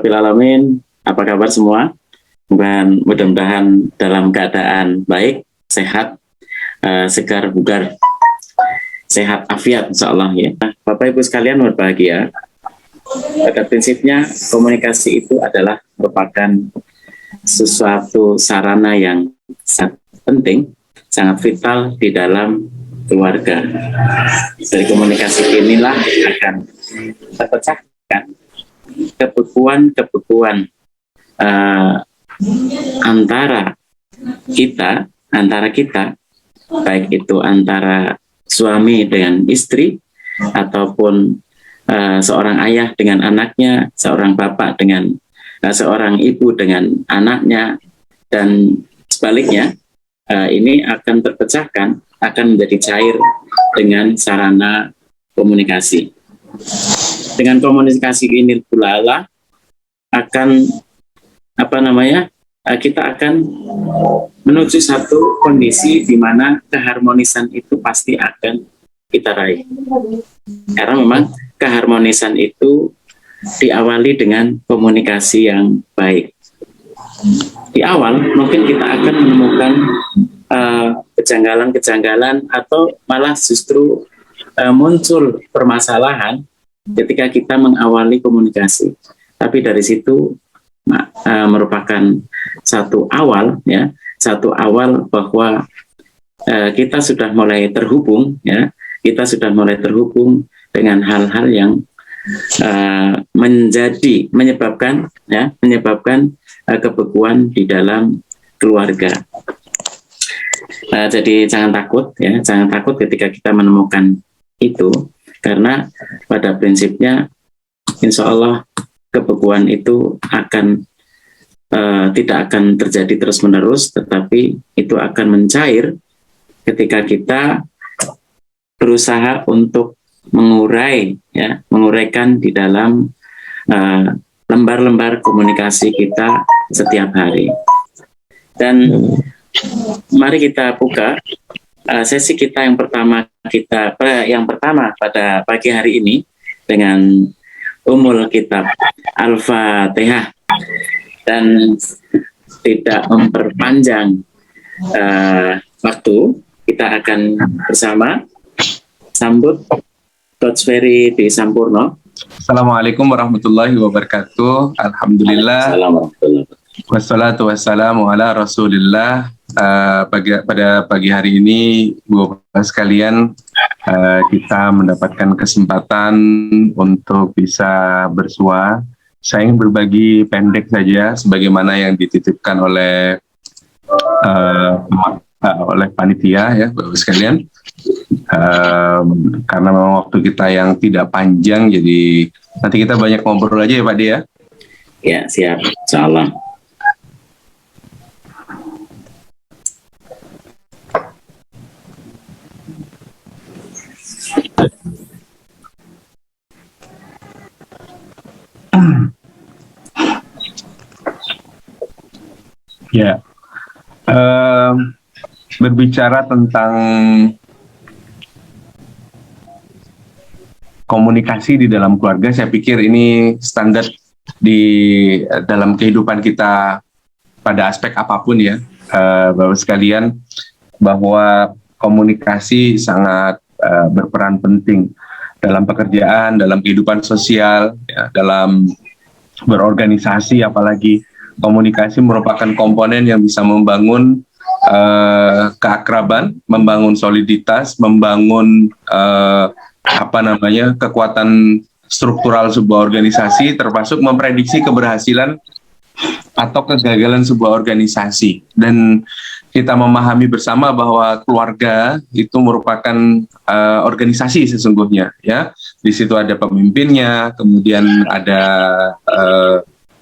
Rabbil Alamin. Apa kabar semua? Dan mudah-mudahan dalam keadaan baik, sehat, segar, bugar, sehat, afiat, insya Allah ya. Bapak Ibu sekalian berbahagia. Pada prinsipnya komunikasi itu adalah merupakan sesuatu sarana yang sangat penting, sangat vital di dalam keluarga. Dari komunikasi inilah akan terpecahkan kebekuan antara kita, baik itu antara suami dengan istri, ataupun seorang ayah dengan anaknya, seorang bapak dengan seorang ibu dengan anaknya, dan sebaliknya. Ini akan terpecahkan, akan menjadi cair dengan sarana komunikasi. Dengan komunikasi ini pula akan kita akan menuju satu kondisi di mana keharmonisan itu pasti akan kita raih. Karena memang keharmonisan itu diawali dengan komunikasi yang baik. Di awal mungkin kita akan menemukan kejanggalan-kejanggalan atau malah justru muncul permasalahan ketika kita mengawali komunikasi. Tapi dari situ merupakan satu awal bahwa kita sudah mulai terhubung, ya, kita sudah mulai terhubung dengan hal-hal yang menyebabkan kebekuan di dalam keluarga. Jadi jangan takut ketika kita menemukan itu, karena pada prinsipnya insya Allah kebekuan itu tidak akan terjadi terus-menerus, tetapi itu akan mencair ketika kita berusaha untuk menguraikan di dalam lembar-lembar komunikasi kita setiap hari. Dan mari kita buka sesi kita yang pertama pada pagi hari ini dengan Ummul Kitab Al-Fatihah. Dan tidak memperpanjang waktu, kita akan bersama sambut Coach Ferry di Sampurno. Assalamualaikum warahmatullahi wabarakatuh. Alhamdulillah. Wassalatu wassalamu ala Rasulillah. Pada pagi hari ini, Bapak sekalian, kita mendapatkan kesempatan untuk bisa bersua. Saya ingin berbagi pendek saja, sebagaimana yang dititipkan oleh panitia, ya, Bapak sekalian. Karena memang waktu kita yang tidak panjang, jadi nanti kita banyak ngobrol aja ya Pak Dia. Ya, siap, insyaallah. Ya, berbicara tentang komunikasi di dalam keluarga, saya pikir ini standar di dalam kehidupan kita pada aspek apapun ya, Bapak sekalian, bahwa komunikasi sangat berperan penting dalam pekerjaan, dalam kehidupan sosial, ya, dalam berorganisasi, apalagi komunikasi merupakan komponen yang bisa membangun keakraban, membangun soliditas, membangun kekuatan struktural sebuah organisasi, termasuk memprediksi keberhasilan atau kegagalan sebuah organisasi. Dan kita memahami bersama bahwa keluarga itu merupakan organisasi sesungguhnya, ya. Di situ ada pemimpinnya, kemudian ada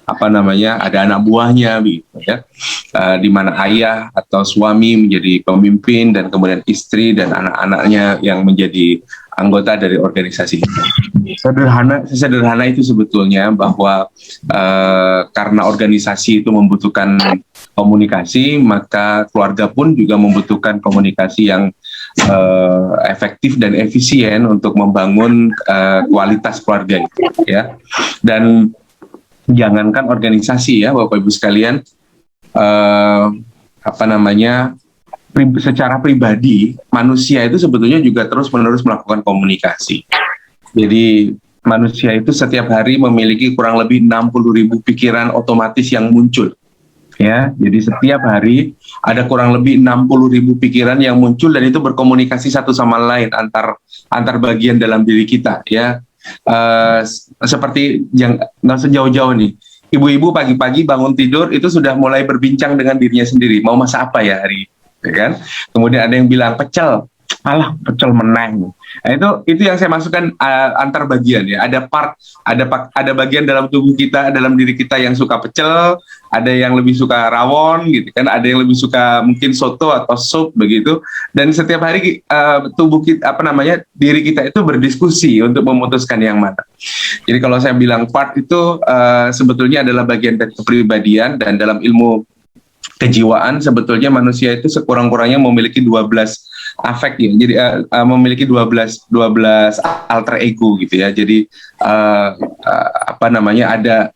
ada anak buahnya, gitu ya. Di mana ayah atau suami menjadi pemimpin, dan kemudian istri dan anak-anaknya yang menjadi anggota dari organisasi. Sederhana itu sebetulnya, bahwa karena organisasi itu membutuhkan komunikasi, maka keluarga pun juga membutuhkan komunikasi yang efektif dan efisien untuk membangun kualitas keluarga itu, ya. Dan jangankan organisasi ya Bapak Ibu sekalian, secara pribadi manusia itu sebetulnya juga terus-menerus melakukan komunikasi. Jadi manusia itu setiap hari memiliki kurang lebih 60.000 pikiran otomatis yang muncul. Ya, jadi setiap hari ada kurang lebih 60.000 pikiran yang muncul dan itu berkomunikasi satu sama lain antar bagian dalam diri kita. Ya, seperti yang nggak sejauh-jauh nih. Ibu-ibu pagi-pagi bangun tidur itu sudah mulai berbincang dengan dirinya sendiri. Mau masak apa ya hari ini? Ya kan? Kemudian ada yang bilang pecel, alah pecel menang. Nah, itu yang saya masukkan antar bagian ya. Ada bagian dalam tubuh kita, dalam diri kita yang suka pecel, ada yang lebih suka rawon gitu kan, ada yang lebih suka mungkin soto atau sup begitu. Dan setiap hari tubuh kita diri kita itu berdiskusi untuk memutuskan yang mana. Jadi kalau saya bilang part itu sebetulnya adalah bagian dari kepribadian, dan dalam ilmu kejiwaan sebetulnya manusia itu sekurang-kurangnya memiliki 12 afek ya. Jadi memiliki 12 alter ego gitu ya. Jadi ada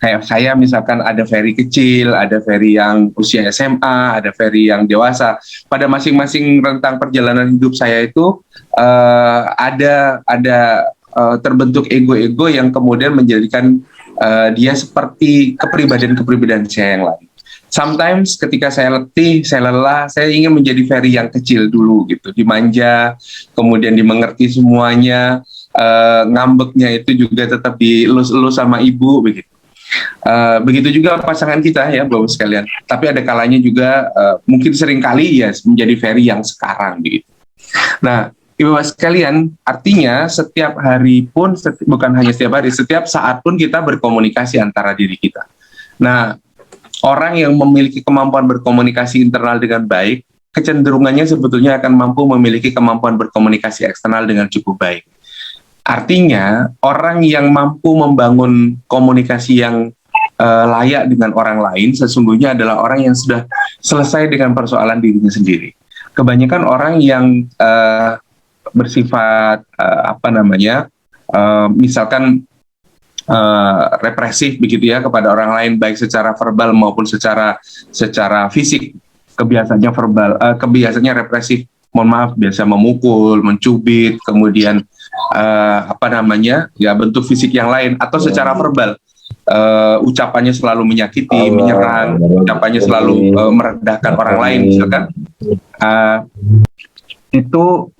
kayak saya misalkan ada Ferry kecil, ada Ferry yang usia SMA, ada Ferry yang dewasa. Pada masing-masing rentang perjalanan hidup saya itu ada terbentuk ego-ego yang kemudian menjadikan dia seperti kepribadian saya yang lain. Sometimes ketika saya letih, saya lelah, saya ingin menjadi Ferry yang kecil dulu gitu, dimanja, kemudian dimengerti semuanya, ngambeknya itu juga tetap dielus-elus sama ibu begitu. Begitu juga pasangan kita ya Bapak sekalian. Tapi ada kalanya juga mungkin sering kali ya menjadi Ferry yang sekarang begitu. Nah, Ibu Bapak sekalian, artinya setiap hari pun, bukan hanya setiap hari, setiap saat pun kita berkomunikasi antara diri kita. Nah, orang yang memiliki kemampuan berkomunikasi internal dengan baik, kecenderungannya sebetulnya akan mampu memiliki kemampuan berkomunikasi eksternal dengan cukup baik. Artinya, orang yang mampu membangun komunikasi yang layak dengan orang lain, sesungguhnya adalah orang yang sudah selesai dengan persoalan dirinya sendiri. Kebanyakan orang yang bersifat misalkan represif begitu ya kepada orang lain, baik secara verbal maupun secara fisik, kebiasaannya represif, mohon maaf, biasa memukul, mencubit, kemudian bentuk fisik yang lain, atau secara verbal ucapannya selalu menyakiti, menyerang, ucapannya selalu merendahkan orang lain misalkan, itu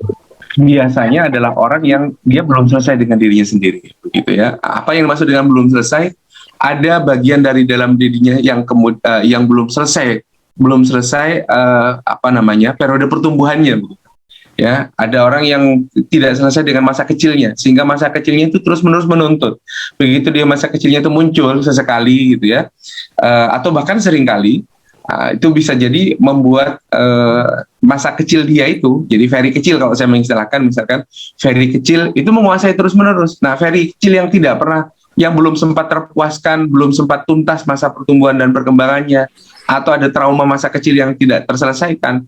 biasanya adalah orang yang dia belum selesai dengan dirinya sendiri, begitu ya. Apa yang maksud dengan belum selesai? Ada bagian dari dalam dirinya yang belum selesai periode pertumbuhannya, ya. Ada orang yang tidak selesai dengan masa kecilnya, sehingga masa kecilnya itu terus-menerus menuntut. Begitu dia masa kecilnya itu muncul sesekali, gitu ya, atau bahkan seringkali. Itu bisa jadi membuat masa kecil dia itu, jadi Ferry kecil kalau saya mengistilahkan, misalkan Ferry kecil itu menguasai terus-menerus. Nah, Ferry kecil yang tidak pernah, yang belum sempat terpuaskan, belum sempat tuntas masa pertumbuhan dan perkembangannya, atau ada trauma masa kecil yang tidak terselesaikan,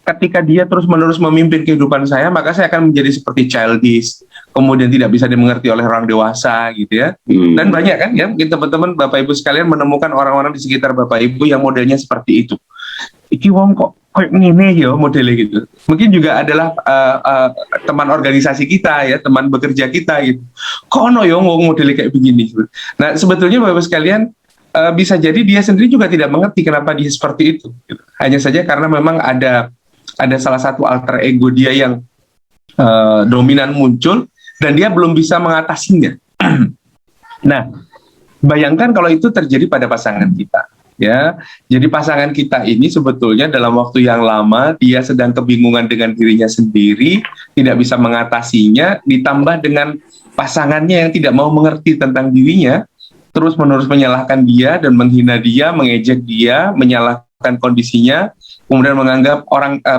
ketika dia terus-menerus memimpin kehidupan saya, maka saya akan menjadi seperti childish, kemudian tidak bisa dimengerti oleh orang dewasa gitu ya. Dan banyak kan ya, mungkin teman-teman Bapak Ibu sekalian menemukan orang-orang di sekitar Bapak Ibu yang modelnya seperti itu. Iki wong kok ngene ya modelnya gitu. Mungkin juga adalah teman organisasi kita ya, teman bekerja kita gitu. Kok ono ya wong modelnya kayak begini. Nah, sebetulnya Bapak Ibu sekalian, bisa jadi dia sendiri juga tidak mengerti kenapa dia seperti itu gitu. Hanya saja karena memang ada salah satu alter ego dia yang dominan muncul dan dia belum bisa mengatasinya. Nah, bayangkan kalau itu terjadi pada pasangan kita, ya. Jadi pasangan kita ini sebetulnya dalam waktu yang lama dia sedang kebingungan dengan dirinya sendiri, tidak bisa mengatasinya, ditambah dengan pasangannya yang tidak mau mengerti tentang dirinya, terus-menerus menyalahkan dia dan menghina dia, mengejek dia, menyalahkan kondisinya, kemudian menganggap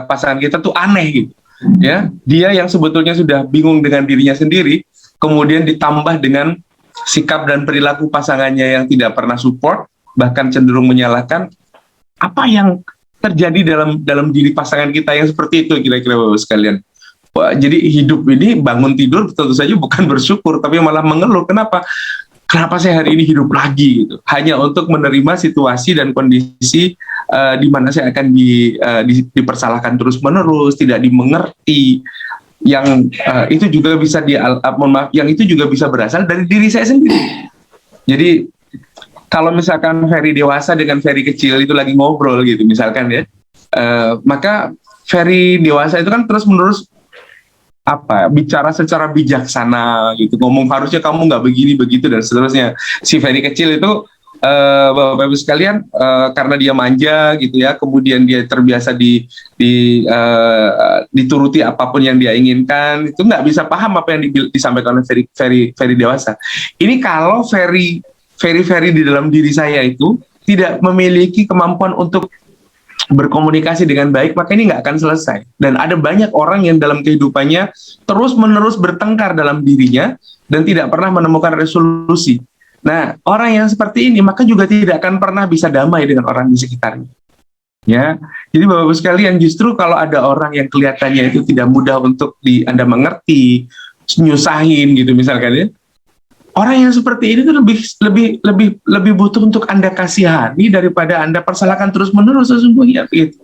pasangan kita tuh aneh gitu. Ya, dia yang sebetulnya sudah bingung dengan dirinya sendiri, kemudian ditambah dengan sikap dan perilaku pasangannya yang tidak pernah support, bahkan cenderung menyalahkan. Apa yang terjadi dalam diri pasangan kita yang seperti itu kira-kira Bapak sekalian? Wah, jadi hidup ini bangun tidur tentu saja bukan bersyukur, tapi malah mengeluh. Kenapa? kenapa saya hari ini hidup lagi gitu, hanya untuk menerima situasi dan kondisi di mana saya akan dipersalahkan terus-menerus, tidak dimengerti, yang itu juga bisa yang itu juga bisa berasal dari diri saya sendiri. Jadi kalau misalkan Ferry dewasa dengan Ferry kecil itu lagi ngobrol gitu misalkan ya, maka Ferry dewasa itu kan terus-menerus bicara secara bijaksana gitu, ngomong harusnya kamu nggak begini begitu dan seterusnya. Si Ferry kecil itu Bapak Ibu sekalian, karena dia manja gitu ya, kemudian dia terbiasa dituruti apapun yang dia inginkan, itu nggak bisa paham apa yang disampaikan oleh Ferry dewasa. Ini kalau Ferry di dalam diri saya itu tidak memiliki kemampuan untuk berkomunikasi dengan baik, maka ini nggak akan selesai. Dan ada banyak orang yang dalam kehidupannya terus-menerus bertengkar dalam dirinya dan tidak pernah menemukan resolusi. Nah, orang yang seperti ini maka juga tidak akan pernah bisa damai dengan orang di sekitarnya. Ya, jadi Bapak-Ibu sekalian, justru kalau ada orang yang kelihatannya itu tidak mudah untuk Anda mengerti, nyusahin gitu misalkan ya, orang yang seperti ini tuh lebih butuh untuk Anda kasihani daripada Anda persalahkan terus-menerus sesungguhnya gitu.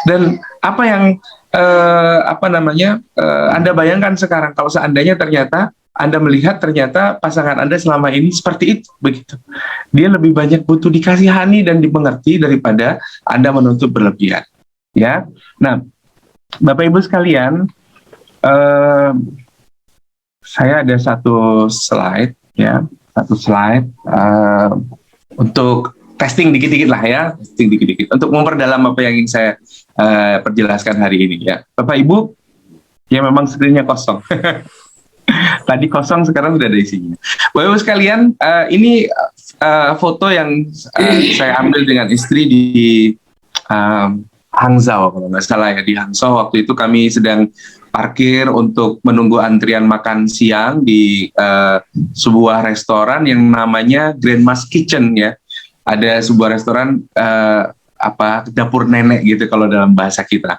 Dan apa yang Anda bayangkan sekarang kalau seandainya ternyata Anda melihat ternyata pasangan Anda selama ini seperti itu begitu. Dia lebih banyak butuh dikasihani dan dimengerti daripada Anda menuntut berlebihan. Ya. Nah, Bapak Ibu sekalian, saya ada satu slide ya, untuk testing dikit-dikit lah ya, untuk memperdalam apa yang ingin saya perjelaskan hari ini ya. Bapak Ibu, ya memang screen-nya kosong. Tadi kosong, sekarang sudah ada isinya. Bapak Ibu sekalian, ini foto yang saya ambil dengan istri di Hangzhou, kalau nggak salah ya, di Hangzhou. Waktu itu kami sedang parkir untuk menunggu antrian makan siang di sebuah restoran yang namanya Grandma's Kitchen ya. Ada sebuah restoran dapur nenek gitu kalau dalam bahasa kita.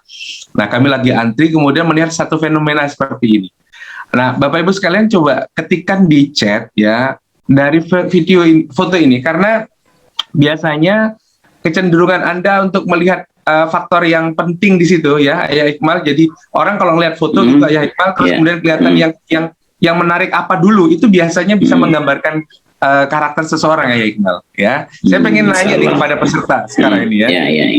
Nah, kami lagi antri kemudian melihat satu fenomena seperti ini. Nah, Bapak Ibu sekalian coba ketikkan di chat ya dari foto ini, karena biasanya kecenderungan Anda untuk melihat faktor yang penting di situ ya Iqmal. Jadi orang kalau ngelihat foto gitu ya Iqmal, terus kemudian kelihatan yang menarik apa dulu, itu biasanya bisa menggambarkan karakter seseorang ya Iqmal ya. Saya pengen nanya nih kepada peserta sekarang ini ya.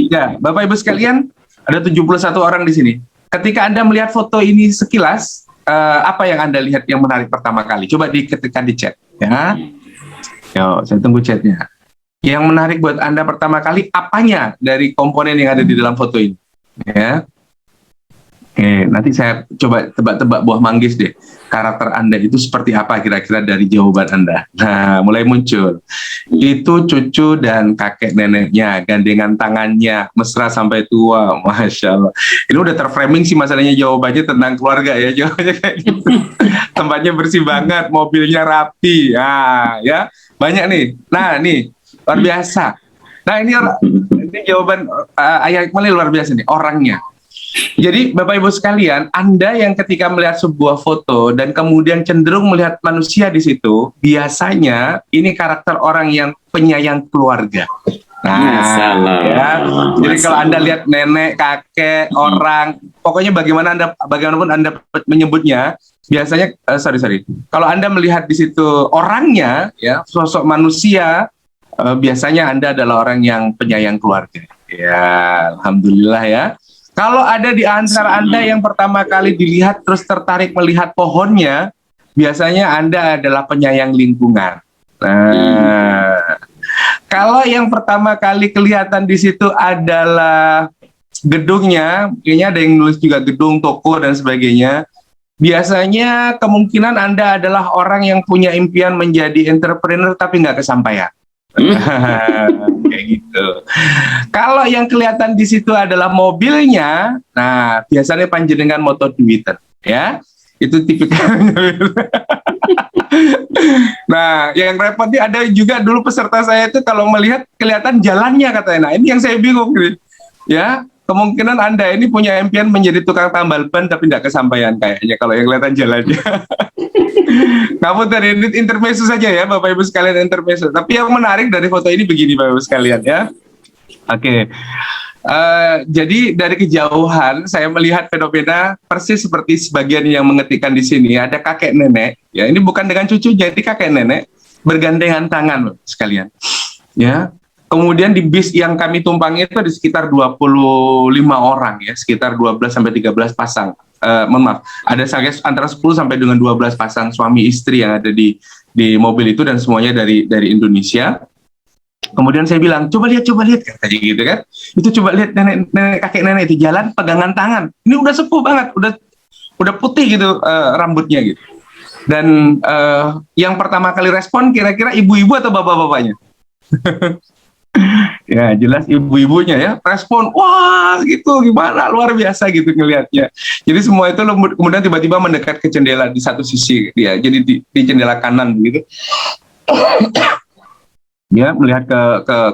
Ya, Bapak Ibu sekalian, ada 71 orang di sini. Ketika Anda melihat foto ini sekilas, apa yang Anda lihat yang menarik pertama kali? Coba diketikkan di chat ya. Yo, saya tunggu chatnya. Yang menarik buat Anda pertama kali apanya dari komponen yang ada di dalam foto ini? Ya. Oke, nanti saya coba tebak-tebak buah manggis deh. Karakter Anda itu seperti apa kira-kira dari jawaban Anda? Nah, mulai muncul. Itu cucu dan kakek neneknya, gandengan tangannya, mesra sampai tua. Masya Allah. Ini udah terframing sih masalahnya, jawabannya tentang keluarga ya. Jawabannya kayak gitu. Tempatnya bersih banget, mobilnya rapi. Nah, ya. Banyak nih. Nah, nih. Luar biasa. Nah, ini jawaban Ayah Iqmal luar biasa nih, orangnya. Jadi Bapak Ibu sekalian, Anda yang ketika melihat sebuah foto dan kemudian cenderung melihat manusia di situ, biasanya ini karakter orang yang penyayang keluarga. Nah, ya. Jadi kalau Anda lihat nenek, kakek, orang, pokoknya bagaimanapun Anda menyebutnya, biasanya kalau Anda melihat di situ orangnya, ya, sosok manusia, biasanya Anda adalah orang yang penyayang keluarga. Ya, alhamdulillah ya. Kalau ada di antara Anda yang pertama kali dilihat terus tertarik melihat pohonnya, biasanya Anda adalah penyayang lingkungan. Nah, kalau yang pertama kali kelihatan di situ adalah gedungnya, kayaknya ada yang nulis juga gedung, toko, dan sebagainya, biasanya kemungkinan Anda adalah orang yang punya impian menjadi entrepreneur tapi nggak kesampaian. Kayak gitu. Kalau yang kelihatan di situ adalah mobilnya, nah biasanya panjenengan moto duiten, ya. Itu tipikalnya. Nah, yang repotnya ada juga dulu peserta saya itu kalau melihat kelihatan jalannya katanya. Nah, ini yang saya bingung nih. Ya, kemungkinan Anda ini punya impian menjadi tukang tambal ban tapi tidak kesampaian kayaknya kalau yang kelihatan jalannya. Kamu dari intermezzo saja ya, Bapak Ibu sekalian, intermezzo. Tapi yang menarik dari foto ini begini, Bapak Ibu sekalian ya. Oke. Jadi dari kejauhan saya melihat fenomena persis seperti sebagian yang mengetikkan di sini. Ada kakek nenek, ya ini bukan dengan cucu, jadi kakek nenek bergandengan tangan, Bapak sekalian. Ya. Kemudian di bis yang kami tumpangi itu ada sekitar 25 orang ya, sekitar 12 sampai 13 pasang. Mohon maaf, ada saya antara 10 sampai dengan 12 pasang suami istri yang ada di mobil itu, dan semuanya dari Indonesia. Kemudian saya bilang, coba lihat katanya gitu kan. Itu coba lihat kakek nenek itu jalan pegangan tangan. Ini udah sepuh banget, udah putih gitu rambutnya gitu. Dan yang pertama kali respon kira-kira ibu-ibu atau bapak-bapaknya? Ya jelas ibu-ibunya ya, respon wah gitu, gimana, luar biasa gitu ngelihatnya. Jadi semua itu kemudian tiba-tiba mendekat ke jendela di satu sisi dia, jadi di jendela kanan begitu. Ya melihat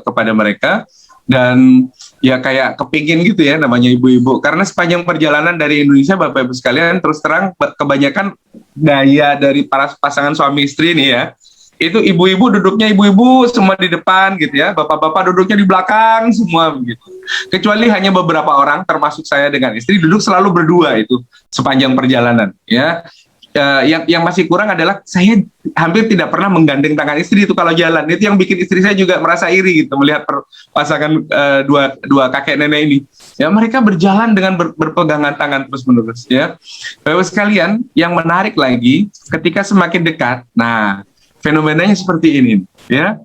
kepada mereka, dan ya kayak kepingin gitu ya, namanya ibu-ibu, karena sepanjang perjalanan dari Indonesia Bapak Ibu sekalian, terus terang kebanyakan gaya dari para pasangan suami istri ini ya, itu ibu-ibu duduknya ibu-ibu semua di depan gitu ya, bapak-bapak duduknya di belakang semua begitu. Kecuali hanya beberapa orang termasuk saya dengan istri duduk selalu berdua itu sepanjang perjalanan ya. Yang masih kurang adalah saya hampir tidak pernah menggandeng tangan istri itu kalau jalan. Itu yang bikin istri saya juga merasa iri gitu melihat pasangan dua kakek nenek ini. Ya mereka berjalan dengan berpegangan tangan terus-menerus ya. Bapak sekalian, yang menarik lagi ketika semakin dekat, nah fenomenanya seperti ini ya.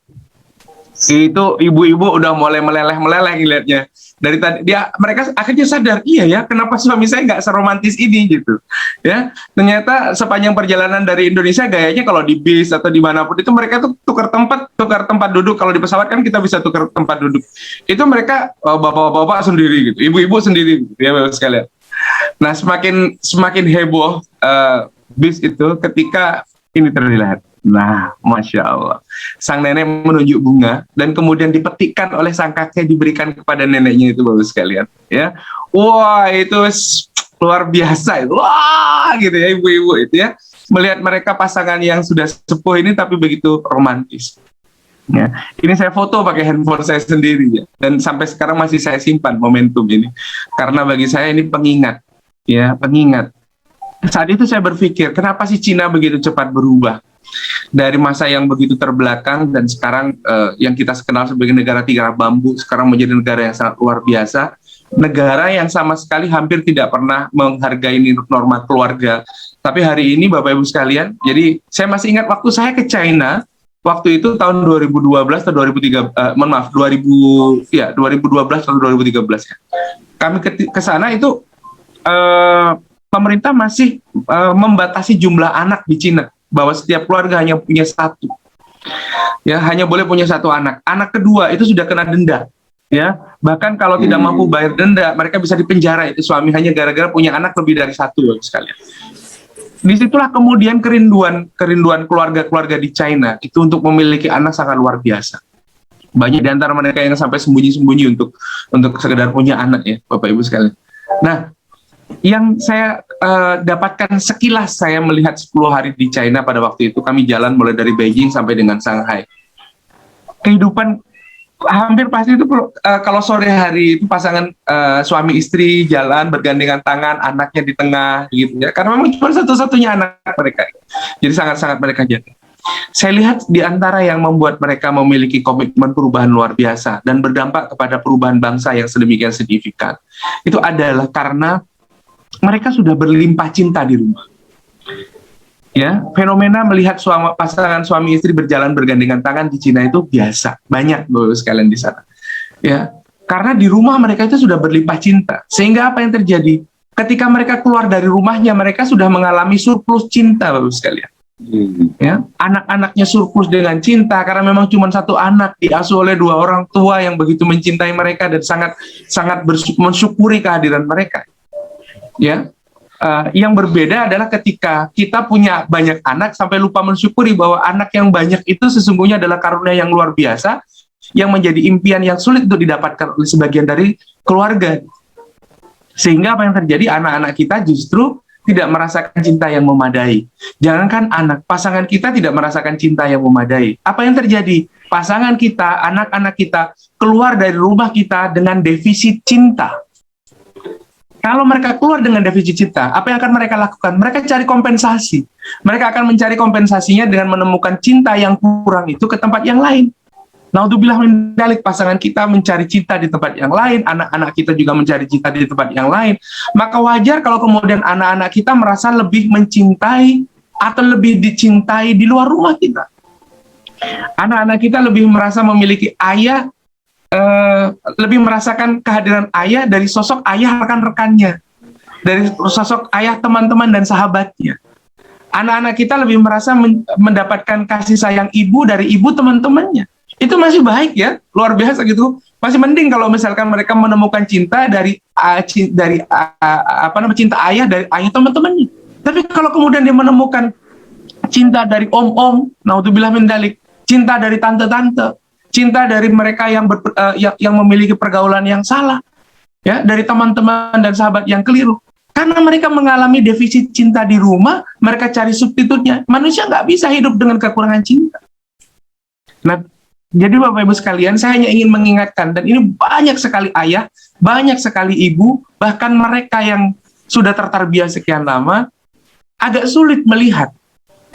Itu ibu-ibu udah mulai meleleh ngelihatnya. Dari tadi mereka akhirnya sadar, iya ya, kenapa suami saya nggak seromantis ini gitu ya. Ternyata sepanjang perjalanan dari Indonesia gayanya kalau di bis atau dimanapun itu mereka tuh tukar tempat duduk. Kalau di pesawat kan kita bisa tukar tempat duduk, itu mereka bapak-bapak sendiri gitu, ibu-ibu sendiri gitu, ya Bapak sekalian. Nah semakin heboh bis itu ketika ini terlihat. Nah, Masya Allah. Sang nenek menunjuk bunga, dan kemudian dipetikkan oleh sang kakek, diberikan kepada neneknya itu, Bapak sekalian. Ya, wah itu luar biasa. Wah gitu ya, ibu-ibu itu ya. Melihat mereka pasangan yang sudah sepuh ini, tapi begitu romantis. Ya, ini saya foto pakai handphone saya sendiri ya, dan sampai sekarang masih saya simpan momentum ini, karena bagi saya ini pengingat. Ya, pengingat. Saat itu saya berpikir, kenapa sih Cina begitu cepat berubah? Dari masa yang begitu terbelakang dan sekarang yang kita kenal sebagai negara tiga bambu, sekarang menjadi negara yang sangat luar biasa, negara yang sama sekali hampir tidak pernah menghargai norma keluarga. Tapi hari ini Bapak Ibu sekalian, jadi saya masih ingat waktu saya ke China, waktu itu tahun 2012 atau 2012 atau 2013 ya. Kami ke sana itu pemerintah masih membatasi jumlah anak di Cina, bahwa setiap keluarga hanya punya satu, ya hanya boleh punya satu anak. Anak kedua itu sudah kena denda, ya bahkan kalau tidak mampu bayar denda mereka bisa dipenjara itu suami, hanya gara-gara punya anak lebih dari satu sekalian. Disitulah kemudian kerinduan keluarga di China itu untuk memiliki anak sangat luar biasa. Banyak di antara mereka yang sampai sembunyi-sembunyi untuk sekedar punya anak ya Bapak Ibu sekalian. Nah, yang saya dapatkan sekilas saya melihat 10 hari di China pada waktu itu, kami jalan mulai dari Beijing sampai dengan Shanghai. Kehidupan hampir pasti itu kalau sore hari itu pasangan suami istri jalan bergandengan tangan, anaknya di tengah gitu ya, karena memang cuma satu-satunya anak mereka. Jadi sangat-sangat mereka jaga. Saya lihat di antara yang membuat mereka memiliki komitmen perubahan luar biasa dan berdampak kepada perubahan bangsa yang sedemikian signifikan, itu adalah karena mereka sudah berlimpah cinta di rumah. Ya, fenomena melihat pasangan suami istri berjalan bergandengan tangan di Cina itu biasa, banyak Bapak sekalian di sana. Ya, karena di rumah mereka itu sudah berlimpah cinta. Sehingga apa yang terjadi? Ketika mereka keluar dari rumahnya, mereka sudah mengalami surplus cinta Bapak sekalian. Ya, anak-anaknya surplus dengan cinta karena memang cuma satu anak diasuh oleh dua orang tua yang begitu mencintai mereka dan sangat mensyukuri kehadiran mereka. Ya, yang berbeda adalah ketika kita punya banyak anak sampai lupa mensyukuri bahwa anak yang banyak itu sesungguhnya adalah karunia yang luar biasa yang menjadi impian yang sulit untuk didapatkan oleh sebagian dari keluarga. Sehingga apa yang terjadi, anak-anak kita justru tidak merasakan cinta yang memadai. Jangankan anak, pasangan kita tidak merasakan cinta yang memadai. Apa yang terjadi? Pasangan kita, anak-anak kita keluar dari rumah kita dengan defisit cinta. Kalau mereka keluar dengan defisit cinta, apa yang akan mereka lakukan? Mereka cari kompensasi. Mereka akan mencari kompensasinya dengan menemukan cinta yang kurang itu ke tempat yang lain. Naudzubillah min dzalik, pasangan kita mencari cinta di tempat yang lain, anak-anak kita juga mencari cinta di tempat yang lain. Maka wajar kalau kemudian anak-anak kita merasa lebih mencintai atau lebih dicintai di luar rumah kita. Anak-anak kita lebih merasa memiliki ayah, lebih merasakan kehadiran ayah dari sosok ayah rekan-rekannya, dari sosok ayah teman-teman dan sahabatnya. Anak-anak kita lebih merasa mendapatkan kasih sayang ibu dari ibu teman-temannya. Itu masih baik ya, luar biasa gitu. Masih mending kalau misalkan mereka menemukan cinta dari cinta ayah dari ayah teman-temannya. Tapi kalau kemudian dia menemukan cinta dari om-om, naudzubillah min dzalik, cinta dari tante-tante, cinta dari mereka yang memiliki pergaulan yang salah, ya, dari teman-teman dan sahabat yang keliru. Karena mereka mengalami defisit cinta di rumah, mereka cari substitutnya. Manusia nggak bisa hidup dengan kekurangan cinta. Nah, jadi Bapak Ibu sekalian, saya hanya ingin mengingatkan, dan ini banyak sekali ayah, banyak sekali ibu, bahkan mereka yang sudah tertarbiah sekian lama, agak sulit melihat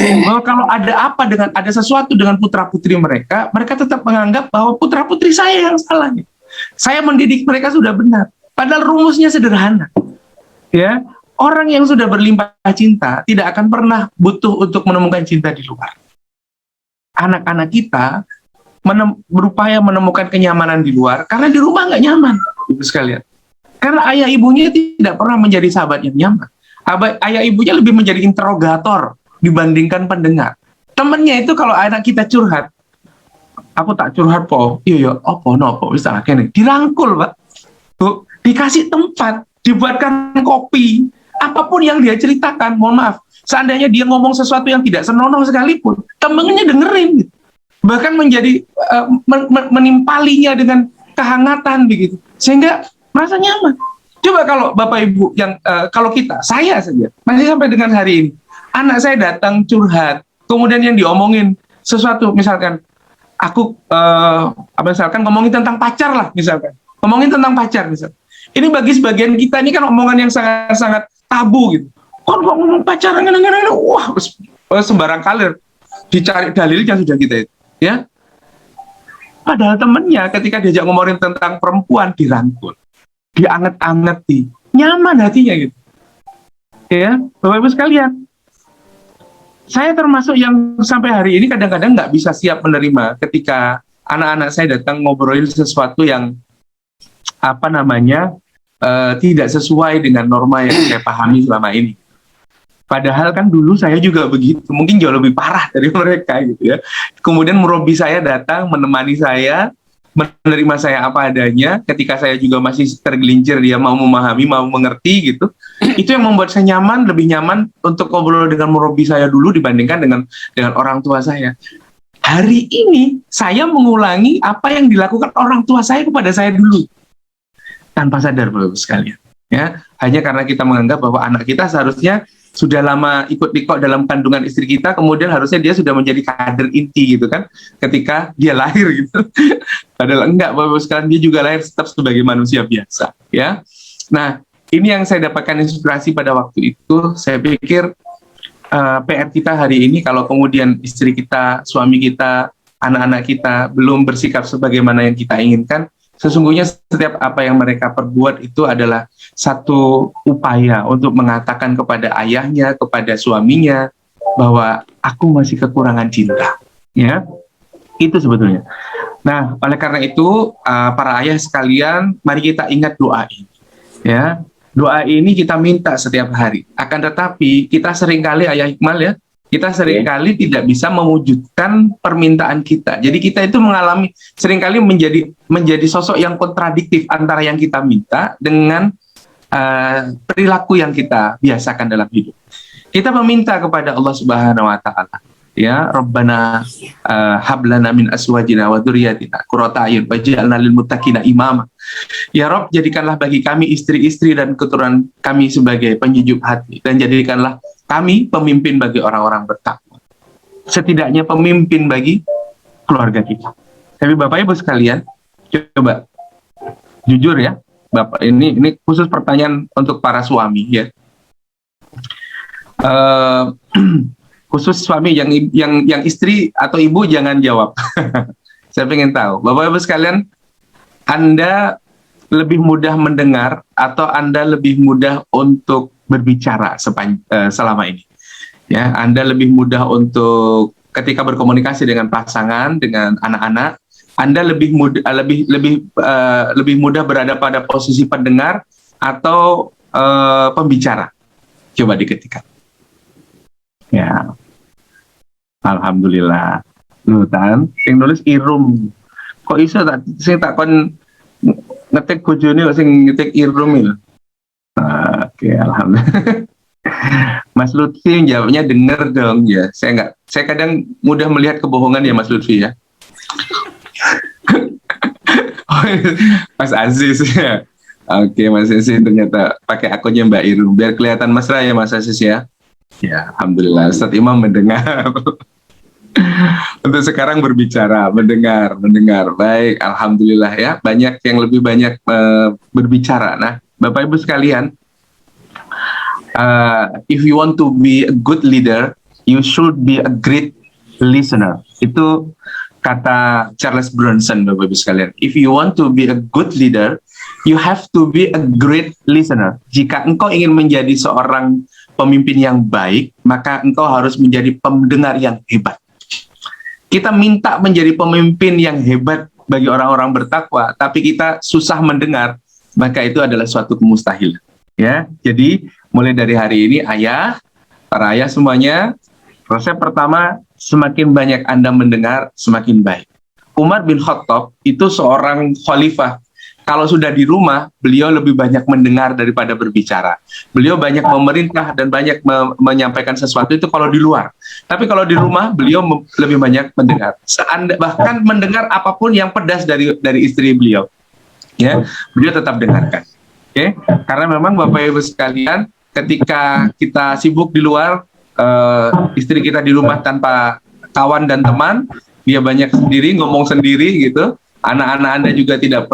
bahwa kalau ada sesuatu dengan putra-putri mereka, mereka tetap menganggap bahwa putra-putri saya yang salah. Saya mendidik mereka sudah benar. Padahal rumusnya sederhana. Ya, orang yang sudah berlimpah cinta tidak akan pernah butuh untuk menemukan cinta di luar. Anak-anak kita berupaya menemukan kenyamanan di luar karena di rumah nggak nyaman, Ibu sekalian. Karena ayah ibunya tidak pernah menjadi sahabat yang nyaman. Ayah ibunya lebih menjadi interrogator dibandingkan pendengar. Temennya itu kalau anak kita curhat, aku tak curhat po, iya opo nopo, bisa kene dirangkul Pak, Bu, dikasih tempat, dibuatkan kopi, apapun yang dia ceritakan, mohon maaf, seandainya dia ngomong sesuatu yang tidak senonoh sekalipun, temennya dengerin, gitu. Bahkan menjadi menimpalinya dengan kehangatan begitu, sehingga merasa nyaman. Coba kalau Bapak Ibu yang kalau saya saja masih sampai dengan hari ini, anak saya datang curhat, kemudian yang diomongin sesuatu, misalkan aku misalkan ngomongin tentang pacar lah, misalkan ngomongin tentang pacar, misalkan. Ini bagi sebagian kita ini kan omongan yang sangat-sangat tabu gitu. Kok ngomong pacaran, wah sembarang kalir, dicari dalilnya sudah kita itu. Ya, padahal temennya ketika diajak ngomongin tentang perempuan dirangkul, dianget-angeti, nyaman hatinya gitu. Ya, Bapak Ibu sekalian, saya termasuk yang sampai hari ini kadang-kadang nggak bisa siap menerima ketika anak-anak saya datang ngobrolin sesuatu yang tidak sesuai dengan norma yang saya pahami selama ini. Padahal kan dulu saya juga begitu, mungkin jauh lebih parah dari mereka gitu ya. Kemudian murabi saya datang menemani saya, menerima saya apa adanya. Ketika saya juga masih tergelincir, dia mau memahami, mau mengerti gitu. Itu yang membuat saya nyaman, lebih nyaman untuk ngobrol dengan murabi saya dulu dibandingkan dengan orang tua saya. Hari ini saya mengulangi apa yang dilakukan orang tua saya kepada saya dulu, tanpa sadar Bapak sekalian. Ya, hanya karena kita menganggap bahwa anak kita seharusnya sudah lama ikut-ikut dalam kandungan istri kita, kemudian harusnya dia sudah menjadi kader inti gitu kan, ketika dia lahir gitu. Padahal enggak, Bapak sekalian, dia juga lahir tetap sebagai manusia biasa. Ya, nah ini yang saya dapatkan inspirasi pada waktu itu. Saya pikir PR kita hari ini, kalau kemudian istri kita, suami kita, anak-anak kita belum bersikap sebagaimana yang kita inginkan, sesungguhnya setiap apa yang mereka perbuat itu adalah satu upaya untuk mengatakan kepada ayahnya, kepada suaminya, bahwa aku masih kekurangan cinta. Ya, itu sebetulnya. Nah, oleh karena itu, para ayah sekalian, mari kita ingat doa ini. Ya, doa ini kita minta setiap hari. Akan tetapi, kita seringkali, Ayah Iqmal ya, kita seringkali tidak bisa mewujudkan permintaan kita. Jadi kita itu seringkali menjadi sosok yang kontradiktif antara yang kita minta dengan perilaku yang kita biasakan dalam hidup. Kita meminta kepada Allah Subhanahu wa Ta'ala, ya Rabbana hab lana min azwajina wa dzurriyyatina qurrata a'yun waj'alna lil muttaqina imama. Ya Rob, jadikanlah bagi kami istri-istri dan keturunan kami sebagai penyejuk hati, dan jadikanlah kami pemimpin bagi orang-orang bertakwa, setidaknya pemimpin bagi keluarga kita. Tapi Bapak Ibu sekalian, coba jujur ya, Bapak, ini khusus pertanyaan untuk para suami ya. Khusus suami, yang istri atau ibu jangan jawab. Saya pengen tahu, Bapak Ibu sekalian, Anda lebih mudah mendengar atau Anda lebih mudah untuk berbicara selama ini? Ya, Anda lebih mudah untuk ketika berkomunikasi dengan pasangan, dengan anak-anak, Anda lebih mudah berada pada posisi pendengar atau pembicara? Coba diketikkan. Ya, alhamdulillah. Nutan, sing nulis Irum. Kok iso sing tak kon ngetik bojone kok sing ngetik Irum itu. Oke, alhamdulillah. Mas Lutfi jawabnya denger dong ya. Saya kadang mudah melihat kebohongan ya Mas Lutfi ya. Mas Aziz ya. Oke, Mas Aziz ternyata pakai akunnya Mbak Irum biar kelihatan mesra ya Mas Aziz ya. Ya, alhamdulillah Ustadz Imam mendengar. Untuk sekarang berbicara, mendengar. Baik, alhamdulillah ya. Banyak yang lebih banyak berbicara. Nah, Bapak Ibu sekalian, if you want to be a good leader, you should be a great listener. Itu kata Charles Bronson, Bapak Ibu sekalian. If you want to be a good leader, you have to be a great listener. Jika engkau ingin menjadi seorang pemimpin yang baik, maka engkau harus menjadi pendengar yang hebat. Kita minta menjadi pemimpin yang hebat bagi orang-orang bertakwa, tapi kita susah mendengar, maka itu adalah suatu kemustahilan. Ya, jadi mulai dari hari ini para ayah semuanya, resep pertama, semakin banyak Anda mendengar, semakin baik. Umar bin Khattab itu seorang khalifah. Kalau sudah di rumah, beliau lebih banyak mendengar daripada berbicara. Beliau banyak memerintah dan banyak menyampaikan sesuatu itu kalau di luar. Tapi kalau di rumah, beliau lebih banyak mendengar. Bahkan mendengar apapun yang pedas dari istri beliau. Ya, beliau tetap dengarkan. Oke? Karena memang Bapak Ibu sekalian, ketika kita sibuk di luar, istri kita di rumah tanpa kawan dan teman, dia banyak sendiri, ngomong sendiri gitu. Anak-anak Anda juga tidak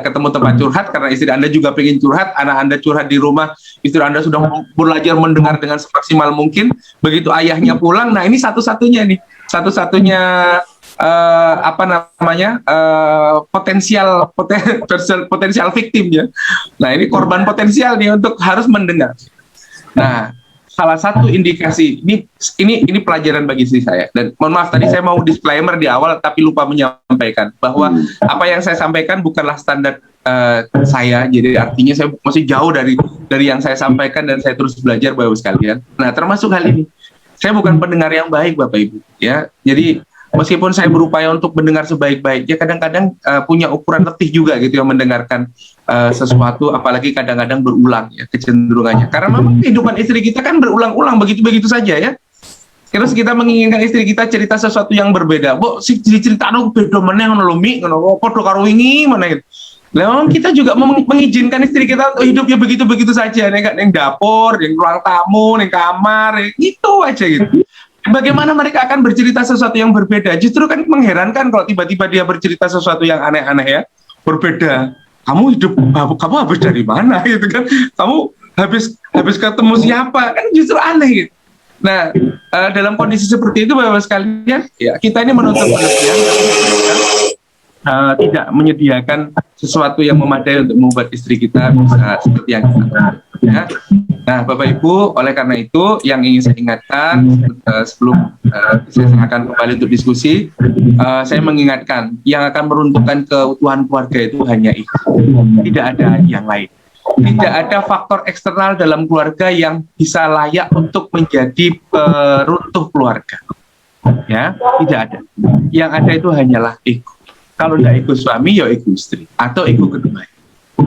ketemu tempat curhat karena istri Anda juga pengen curhat. Anak Anda curhat di rumah, istri Anda sudah belajar mendengar dengan semaksimal mungkin. Begitu ayahnya pulang, nah ini satu-satunya potensial victim ya. Nah ini korban potensial nih untuk harus mendengar. Nah, salah satu indikasi ini pelajaran bagi istri saya, dan mohon maaf tadi saya mau disclaimer di awal tapi lupa menyampaikan bahwa apa yang saya sampaikan bukanlah standar saya, jadi artinya saya masih jauh dari yang saya sampaikan dan saya terus belajar Bapak Ibu sekalian. Nah, termasuk hal ini, saya bukan pendengar yang baik Bapak Ibu ya, jadi meskipun saya berupaya untuk mendengar sebaik-baiknya, kadang-kadang punya ukuran letih juga gitu ya mendengarkan sesuatu, apalagi kadang-kadang berulang ya kecenderungannya. Karena memang kehidupan istri kita kan berulang-ulang begitu-begitu saja ya. Terus kita menginginkan istri kita cerita sesuatu yang berbeda. Bu, si cerita nu beda meneh ngono lho Mi, ngono padha karo wingi meneh gitu. Lah kita juga mengizinkan istri kita untuk hidupnya begitu-begitu saja, ning dapur, ning ruang tamu, ning kamar, gitu aja gitu. Bagaimana mereka akan bercerita sesuatu yang berbeda? Justru kan mengherankan kalau tiba-tiba dia bercerita sesuatu yang aneh-aneh ya, berbeda. Kamu habis dari mana gitu kan? Kamu habis ketemu siapa? Kan justru aneh gitu. Nah, dalam kondisi seperti itu Bapak sekalian, ya kita ini menuntut manusia tidak menyediakan sesuatu yang memadai untuk membuat istri kita bisa seperti yang kita ya. Nah, Bapak Ibu, oleh karena itu yang ingin saya ingatkan sebelum saya akan kembali untuk diskusi, saya mengingatkan yang akan meruntuhkan keutuhan keluarga itu hanya itu, tidak ada yang lain. Tidak ada faktor eksternal dalam keluarga yang bisa layak untuk menjadi peruntuh keluarga. Ya, tidak ada. Yang ada itu hanyalah ego. Kalau tidak ego suami, ya ego istri atau ego kedua.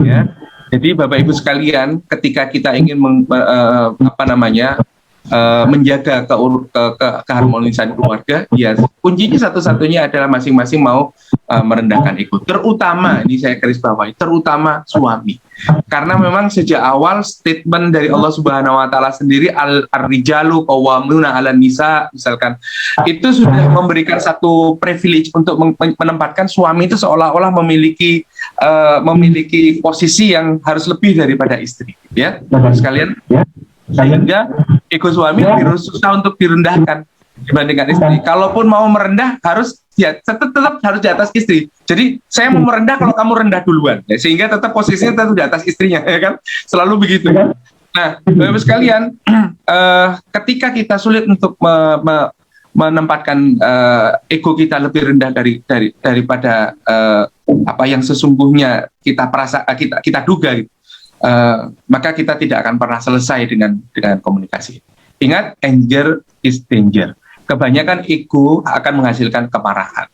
Ya. Jadi Bapak Ibu sekalian, ketika kita ingin menjaga keharmonisan keluarga, ya kuncinya satu-satunya adalah masing-masing mau merendahkan ego. Terutama, ini saya garis bawahi, terutama suami. Karena memang sejak awal statement dari Allah Subhanahu wa taala sendiri, ar-rijalu qawwamuna 'alan nisa, misalkan, itu sudah memberikan satu privilege untuk menempatkan suami itu seolah-olah memiliki posisi yang harus lebih daripada istri, ya. Sekalian, sehingga ego suami lebih susah untuk direndahkan dibandingkan istri. Kalaupun mau merendah harus tetap harus di atas istri. Jadi saya mau merendah kalau kamu rendah duluan, ya, sehingga tetap posisinya tetap di atas istrinya, ya kan? Selalu begitu. Nah, Bapak sekalian, ketika kita sulit untuk menempatkan ego kita lebih rendah daripada apa yang sesungguhnya kita duga, gitu. Maka kita tidak akan pernah selesai dengan komunikasi. Ingat, anger is danger. Kebanyakan ego akan menghasilkan kemarahan.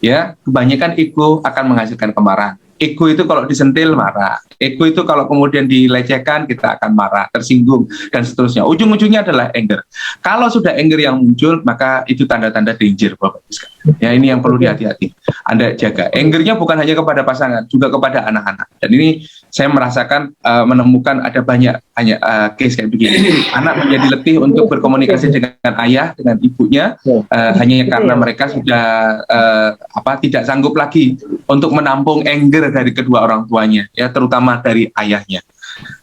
Ya, kebanyakan ego akan menghasilkan kemarahan. Ego itu kalau disentil marah. Ego itu kalau kemudian dilecehkan kita akan marah, tersinggung, dan seterusnya. Ujung-ujungnya adalah anger. Kalau sudah anger yang muncul, maka itu tanda-tanda danger, Bapak Ibu sekalian. Ya, ini yang perlu dihati-hati. Anda jaga. Angernya bukan hanya kepada pasangan, juga kepada anak-anak. Dan ini saya merasakan menemukan ada banyak case kayak begini. Anak menjadi letih untuk berkomunikasi dengan ayah, dengan ibunya, hanya karena mereka sudah tidak sanggup lagi untuk menampung anger dari kedua orang tuanya, ya, terutama dari ayahnya.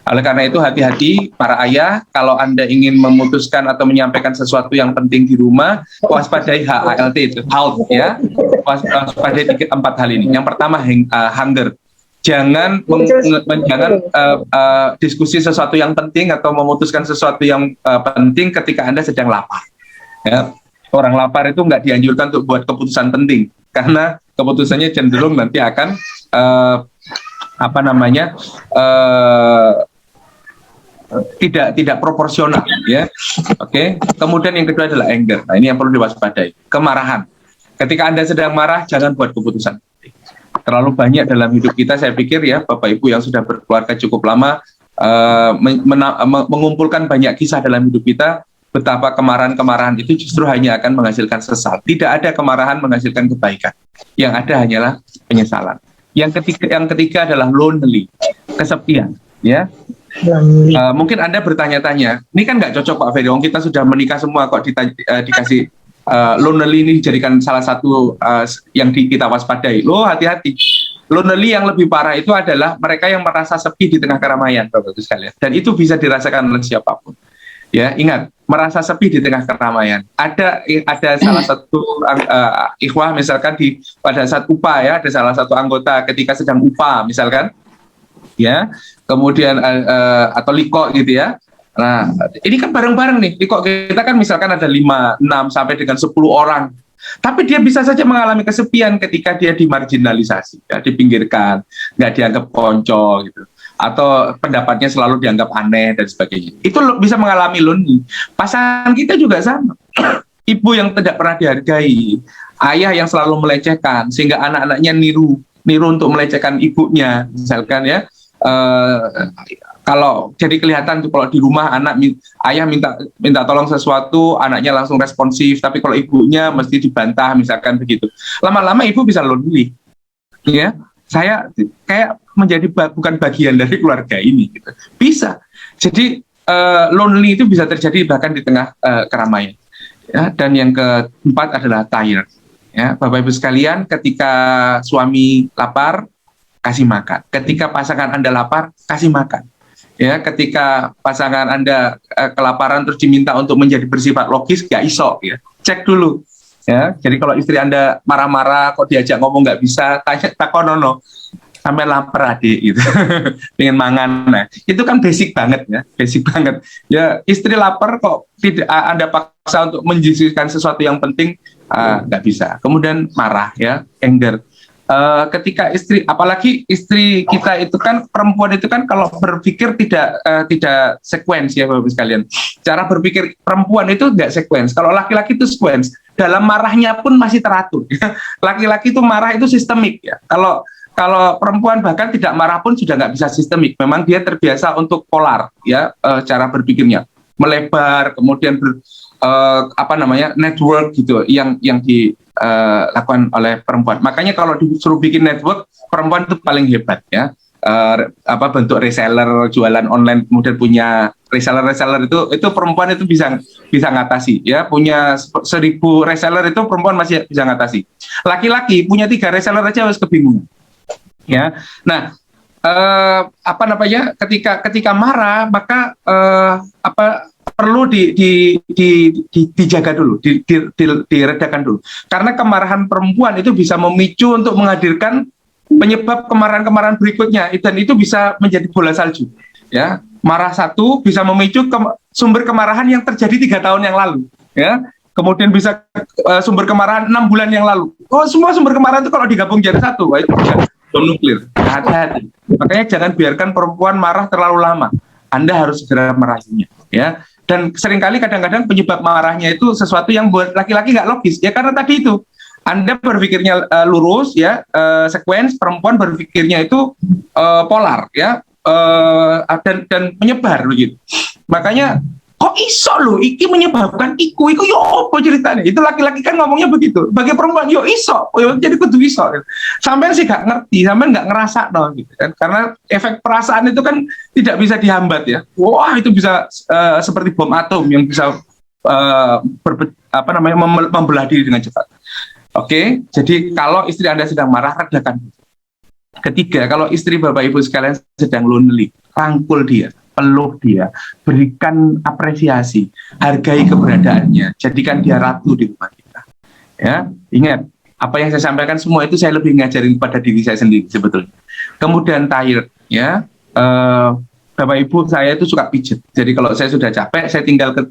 Oleh karena itu, hati-hati para ayah, kalau Anda ingin memutuskan atau menyampaikan sesuatu yang penting di rumah, waspadai HALT itu, halt, ya, waspadai 4 hal ini. Yang pertama, hunger. Jangan diskusi sesuatu yang penting atau memutuskan sesuatu yang penting ketika Anda sedang lapar. Ya. Orang lapar itu nggak dianjurkan untuk buat keputusan penting, karena keputusannya cenderung nanti akan tidak proporsional, ya. Oke. Kemudian yang kedua adalah anger. Nah, ini yang perlu diwaspadai, kemarahan. Ketika Anda sedang marah, jangan buat keputusan. Terlalu banyak dalam hidup kita, saya pikir, ya, Bapak Ibu yang sudah berkeluarga cukup lama, mengumpulkan banyak kisah dalam hidup kita, betapa kemarahan-kemarahan itu justru hanya akan menghasilkan sesal. Tidak ada kemarahan menghasilkan kebaikan. Yang ada hanyalah penyesalan. Yang ketiga adalah lonely, kesepian, ya. Mungkin Anda bertanya-tanya, ini kan nggak cocok Pak Ferry, kita sudah menikah semua kok dikasih lonely ini dijadikan salah satu yang kita waspadai. Loh, hati-hati. Lonely yang lebih parah itu adalah mereka yang merasa sepi di tengah keramaian, Bapak Ibu sekalian. Dan itu bisa dirasakan oleh siapapun. Ya, ingat, merasa sepi di tengah keramaian. Ada salah satu ikhwah misalkan pada saat UPA, ya, ada salah satu anggota ketika sedang UPA misalkan, ya, kemudian atau liko gitu, ya. Nah, ini kan bareng-bareng nih. Liko kita kan misalkan ada 5, 6 sampai dengan 10 orang. Tapi dia bisa saja mengalami kesepian ketika dia dimarginalisasi, ya, dipinggirkan, nggak dianggap konco gitu, atau pendapatnya selalu dianggap aneh dan sebagainya. Itu bisa mengalami lonely. Pasangan kita juga sama. Ibu yang tidak pernah dihargai, ayah yang selalu melecehkan, sehingga anak-anaknya niru untuk melecehkan ibunya, misalkan, ya. Kalau jadi kelihatan tuh kalau di rumah ayah minta tolong sesuatu, anaknya langsung responsif, tapi kalau ibunya mesti dibantah, misalkan begitu. Lama-lama ibu bisa lonely, ya. Saya kayak menjadi bukan bagian dari keluarga ini, gitu. Bisa. Jadi lonely itu bisa terjadi bahkan di tengah keramaian. Ya. Dan yang keempat adalah tired. Ya, Bapak Ibu sekalian, ketika suami lapar, kasih makan. Ketika pasangan Anda lapar, kasih makan. Ya, ketika pasangan Anda kelaparan terus diminta untuk menjadi bersifat logis, ya iso, ya. Cek dulu. Ya, jadi kalau istri Anda marah-marah, kok diajak ngomong nggak bisa, takonono, sampai lapar adik, gitu. Pengen mangan. Nah, itu kan basic banget, ya, basic banget. Ya, istri lapar kok tidak Anda paksa untuk menjadikan sesuatu yang penting, nggak bisa. Kemudian marah, ya, anger. Ketika apalagi istri kita itu kan, perempuan itu kan kalau berpikir tidak sekuens, ya Bapak sekalian. Cara berpikir perempuan itu nggak sekuens. Kalau laki-laki itu sekuens. Dalam marahnya pun masih teratur. Laki-laki itu marah itu sistemik, ya. Kalau perempuan bahkan tidak marah pun sudah nggak bisa sistemik. Memang dia terbiasa untuk polar, ya, cara berpikirnya. melebar, kemudian network gitu yang dilakukan oleh perempuan. Makanya kalau disuruh bikin network, perempuan itu paling hebat ya. Bentuk reseller, jualan online, kemudian punya reseller itu perempuan itu bisa ngatasi ya. Punya 1.000 reseller itu perempuan masih bisa ngatasi. Laki-laki punya 3 reseller aja harus kebingungan ya. Nah, ketika marah maka perlu dijaga dulu, diredakan dulu, karena kemarahan perempuan itu bisa memicu untuk menghadirkan penyebab kemarahan-kemarahan berikutnya, dan itu bisa menjadi bola salju ya. Marah satu bisa memicu sumber kemarahan yang terjadi 3 tahun yang lalu ya, kemudian bisa sumber kemarahan 6 bulan yang lalu. Semua sumber kemarahan itu kalau digabung jadi satu, itu bisa bom nuklir. Hati-hati. Makanya jangan biarkan perempuan marah terlalu lama. Anda harus segera merahinya ya. Dan seringkali kadang-kadang penyebab marahnya itu sesuatu yang buat laki-laki nggak logis ya, karena tadi itu Anda berpikirnya lurus ya, sekuens, perempuan berpikirnya itu polar ya, dan menyebar begitu. Makanya kok iso lho iki menyebabkan iku yo apa ceritanya? Itu laki-laki kan ngomongnya begitu. Bagi perempuan yo iso, jadi kudu iso. Sampai sih gak ngerti, sampai nggak ngerasa gitu kan. Karena efek perasaan itu kan tidak bisa dihambat ya. Wah, itu bisa seperti bom atom yang bisa membelah diri dengan cepat. Oke, jadi kalau istri Anda sedang marah, redakan. Ketiga, kalau istri Bapak Ibu sekalian sedang lonely, rangkul dia, peluk dia, berikan apresiasi, hargai keberadaannya, jadikan dia ratu di rumah kita. Ya, ingat, apa yang saya sampaikan semua itu saya lebih ngajarin kepada diri saya sendiri sebetulnya. Kemudian tired, ya, Bapak Ibu saya itu suka pijet. Jadi kalau saya sudah capek, saya tinggal ke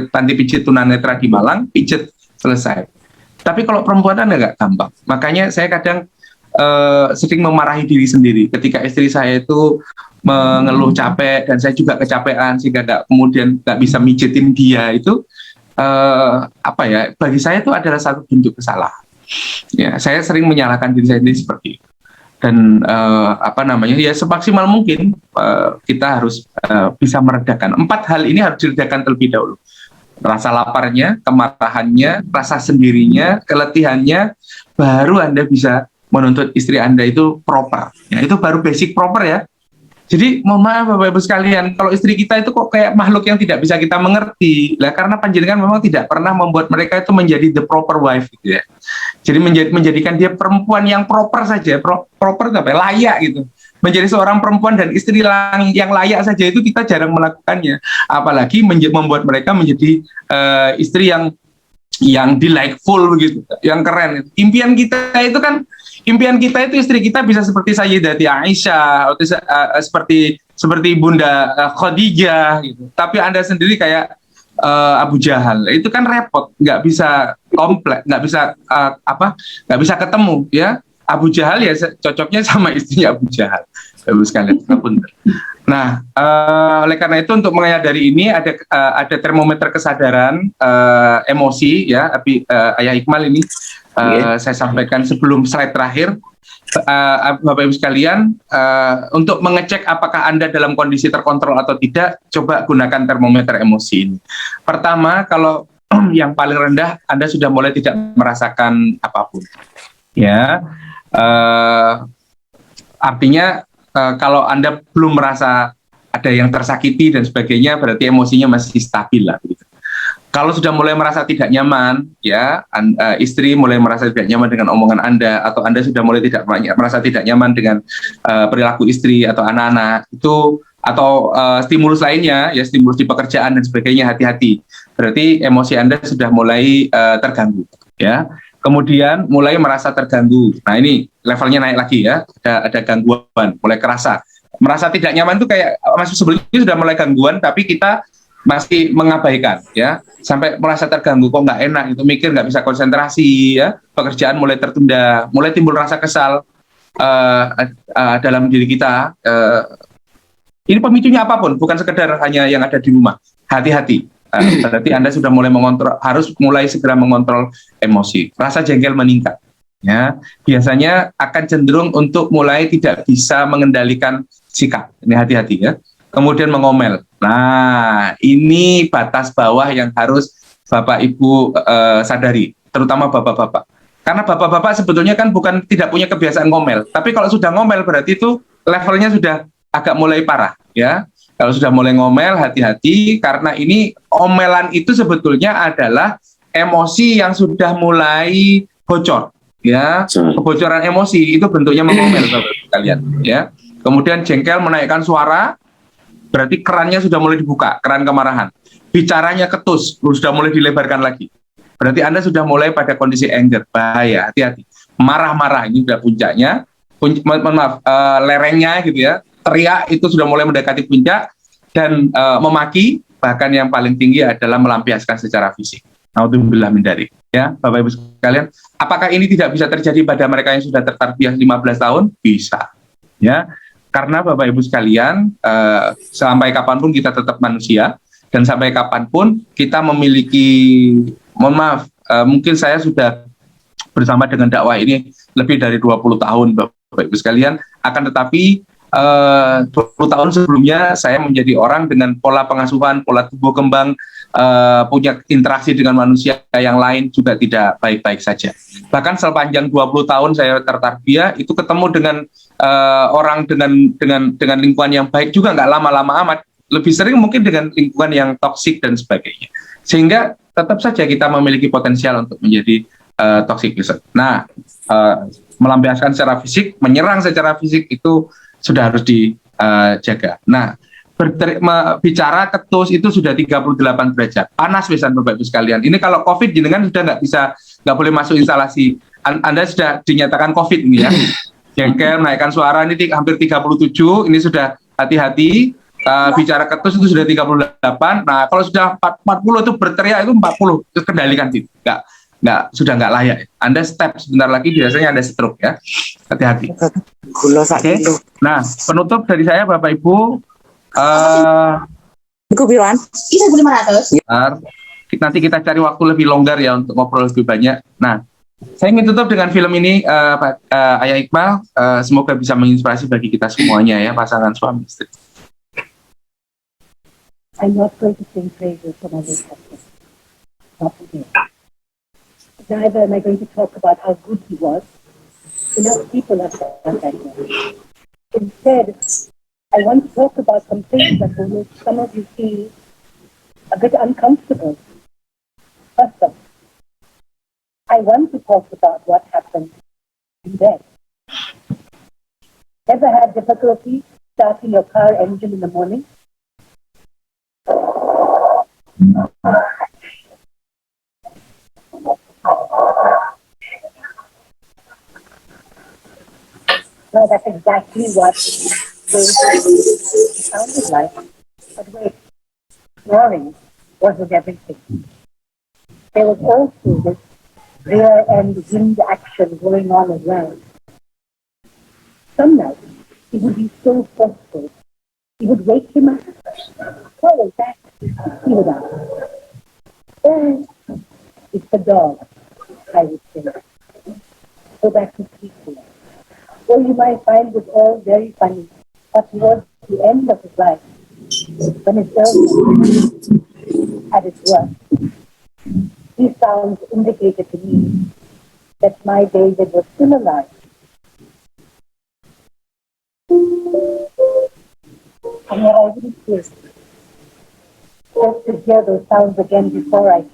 panti pijit tunanetra di Malang, pijet, selesai. Tapi kalau perempuan Anda nggak gampang. Makanya saya kadang sering memarahi diri sendiri ketika istri saya itu mengeluh capek dan saya juga kecapean sehingga kemudian nggak bisa mijetin dia itu bagi saya itu adalah satu bentuk kesalahan. Ya, saya sering menyalahkan diri saya sendiri seperti itu. Dan ya semaksimal mungkin kita harus bisa meredakan 4 hal ini, harus diredakan terlebih dahulu. Rasa laparnya, kemarahannya, rasa sendirinya, keletihannya, baru Anda bisa menuntut istri Anda itu proper. Ya, itu baru basic proper ya. Jadi mohon maaf Bapak Ibu sekalian, kalau istri kita itu kok kayak makhluk yang tidak bisa kita mengerti. Lah karena panjenengan memang tidak pernah membuat mereka itu menjadi the proper wife gitu ya. Jadi menjadikan dia perempuan yang proper saja, proper apa? Layak gitu. Menjadi seorang perempuan dan istri yang layak saja itu kita jarang melakukannya. Apalagi membuat mereka menjadi istri yang delightful begitu, yang keren. Impian kita itu istri kita bisa seperti Sayyidati Aisyah, seperti Bunda Khadijah gitu. Tapi Anda sendiri kayak Abu Jahal. Itu kan repot, nggak bisa komplek, nggak bisa ketemu ya. Abu Jahal ya cocoknya sama istrinya Abu Jahal. Bapak sekalian, nah, oleh karena itu untuk menyadari ini ada termometer kesadaran emosi ya, Ayah Iqmal ini saya sampaikan sebelum slide terakhir. Bapak Ibu sekalian, untuk mengecek apakah Anda dalam kondisi terkontrol atau tidak, coba gunakan termometer emosi ini. Pertama, kalau yang paling rendah Anda sudah mulai tidak merasakan apapun, ya, artinya kalau Anda belum merasa ada yang tersakiti dan sebagainya, berarti emosinya masih stabil lah. Gitu. Kalau sudah mulai merasa tidak nyaman, ya, istri mulai merasa tidak nyaman dengan omongan Anda, atau Anda sudah mulai merasa tidak nyaman dengan perilaku istri atau anak-anak, itu atau stimulus lainnya, ya, stimulus di pekerjaan dan sebagainya, hati-hati. Berarti emosi Anda sudah mulai terganggu, ya. Kemudian mulai merasa terganggu. Nah ini levelnya naik lagi ya, ada gangguan, mulai kerasa. Merasa tidak nyaman itu kayak masih sebelumnya sudah mulai gangguan, tapi kita masih mengabaikan ya, sampai merasa terganggu, kok nggak enak, itu mikir nggak bisa konsentrasi ya, pekerjaan mulai tertunda, mulai timbul rasa kesal dalam diri kita. Ini pemicunya apapun, bukan sekedar hanya yang ada di rumah. Hati-hati. Berarti Anda sudah mulai harus mulai segera mengontrol emosi. Rasa jengkel meningkat. Ya, biasanya akan cenderung untuk mulai tidak bisa mengendalikan sikap. Ini hati-hati ya. Kemudian mengomel. Nah, ini batas bawah yang harus Bapak Ibu sadari, terutama Bapak-Bapak. Karena Bapak-Bapak sebetulnya kan bukan tidak punya kebiasaan ngomel, tapi kalau sudah ngomel berarti itu levelnya sudah agak mulai parah, ya. Kalau sudah mulai ngomel, hati-hati, karena ini omelan itu sebetulnya adalah emosi yang sudah mulai bocor, ya. Kebocoran emosi itu bentuknya mengomel, Bapak sekalian, ya. Kemudian jengkel, menaikkan suara, berarti kerannya sudah mulai dibuka, keran kemarahan. Bicaranya ketus, sudah mulai dilebarkan lagi. Berarti Anda sudah mulai pada kondisi anger, bahaya, hati-hati. Marah-marah, ini sudah puncaknya, lerengnya gitu ya, teriak itu sudah mulai mendekati puncak, dan memaki, bahkan yang paling tinggi adalah melampiaskan secara fisik. Naudzubillah min dzalik. Ya, Bapak Ibu sekalian, apakah ini tidak bisa terjadi pada mereka yang sudah tertarbiyah 15 tahun? Bisa. Ya, karena Bapak Ibu sekalian, sampai kapanpun kita tetap manusia, dan sampai kapanpun kita memiliki, mohon maaf, mungkin saya sudah bersama dengan dakwah ini lebih dari 20 tahun Bapak Ibu sekalian, akan tetapi 20 tahun sebelumnya saya menjadi orang dengan pola pengasuhan, pola tumbuh kembang, punya interaksi dengan manusia yang lain juga tidak baik-baik saja. Bahkan sepanjang 20 tahun saya tertarbiyah itu ketemu dengan orang dengan lingkungan yang baik juga nggak lama-lama amat, lebih sering mungkin dengan lingkungan yang toksik dan sebagainya. Sehingga tetap saja kita memiliki potensial untuk menjadi toxic person. Nah, melampiaskan secara fisik, menyerang secara fisik itu sudah harus dijaga. Nah, bicara ketus itu sudah 38 derajat. Panas besan Bapak Ibu sekalian. Ini kalau COVID jenengan sudah nggak boleh masuk instalasi. Anda sudah dinyatakan COVID ini ya. Jengkel, menaikkan suara ini hampir 37, ini sudah hati-hati. Bicara ketus itu sudah 38. Nah, kalau sudah 40 itu berteriak itu 40, itu kendalikan itu. Sudah nggak layak. Anda step sebentar lagi biasanya Anda stroke ya. Hati-hati. Oke. Nah, penutup dari saya Bapak Ibu. Nanti kita cari waktu lebih longgar ya untuk ngobrol lebih banyak. Nah, saya ingin tutup dengan film ini, Ayah Iqbal. Semoga bisa menginspirasi bagi kita semuanya ya, pasangan suami istri. I'm not going to sing praises for my late husband. Not today. Neither am I going to talk about how good he was. Enough people have done that here. Instead, I want to talk about some things that will make some of you feel a bit uncomfortable. First of all, I want to talk about what happened in bed. Ever had difficulty starting your car engine in the morning? Well, that's exactly what it sounded like. But wait, snoring wasn't everything. There was also this rear end wind action going on as well. Some nights, it would be so forceful. He would wake him up. What was that? He would ask. Oh, it's the dog, I would say. Go back to sleep here. Well, you might find it all very funny, but towards the end of his life, when his illness at its worst, these sounds indicated to me that my David was still alive. And yet I wouldn't hear it. Just to hear those sounds again before I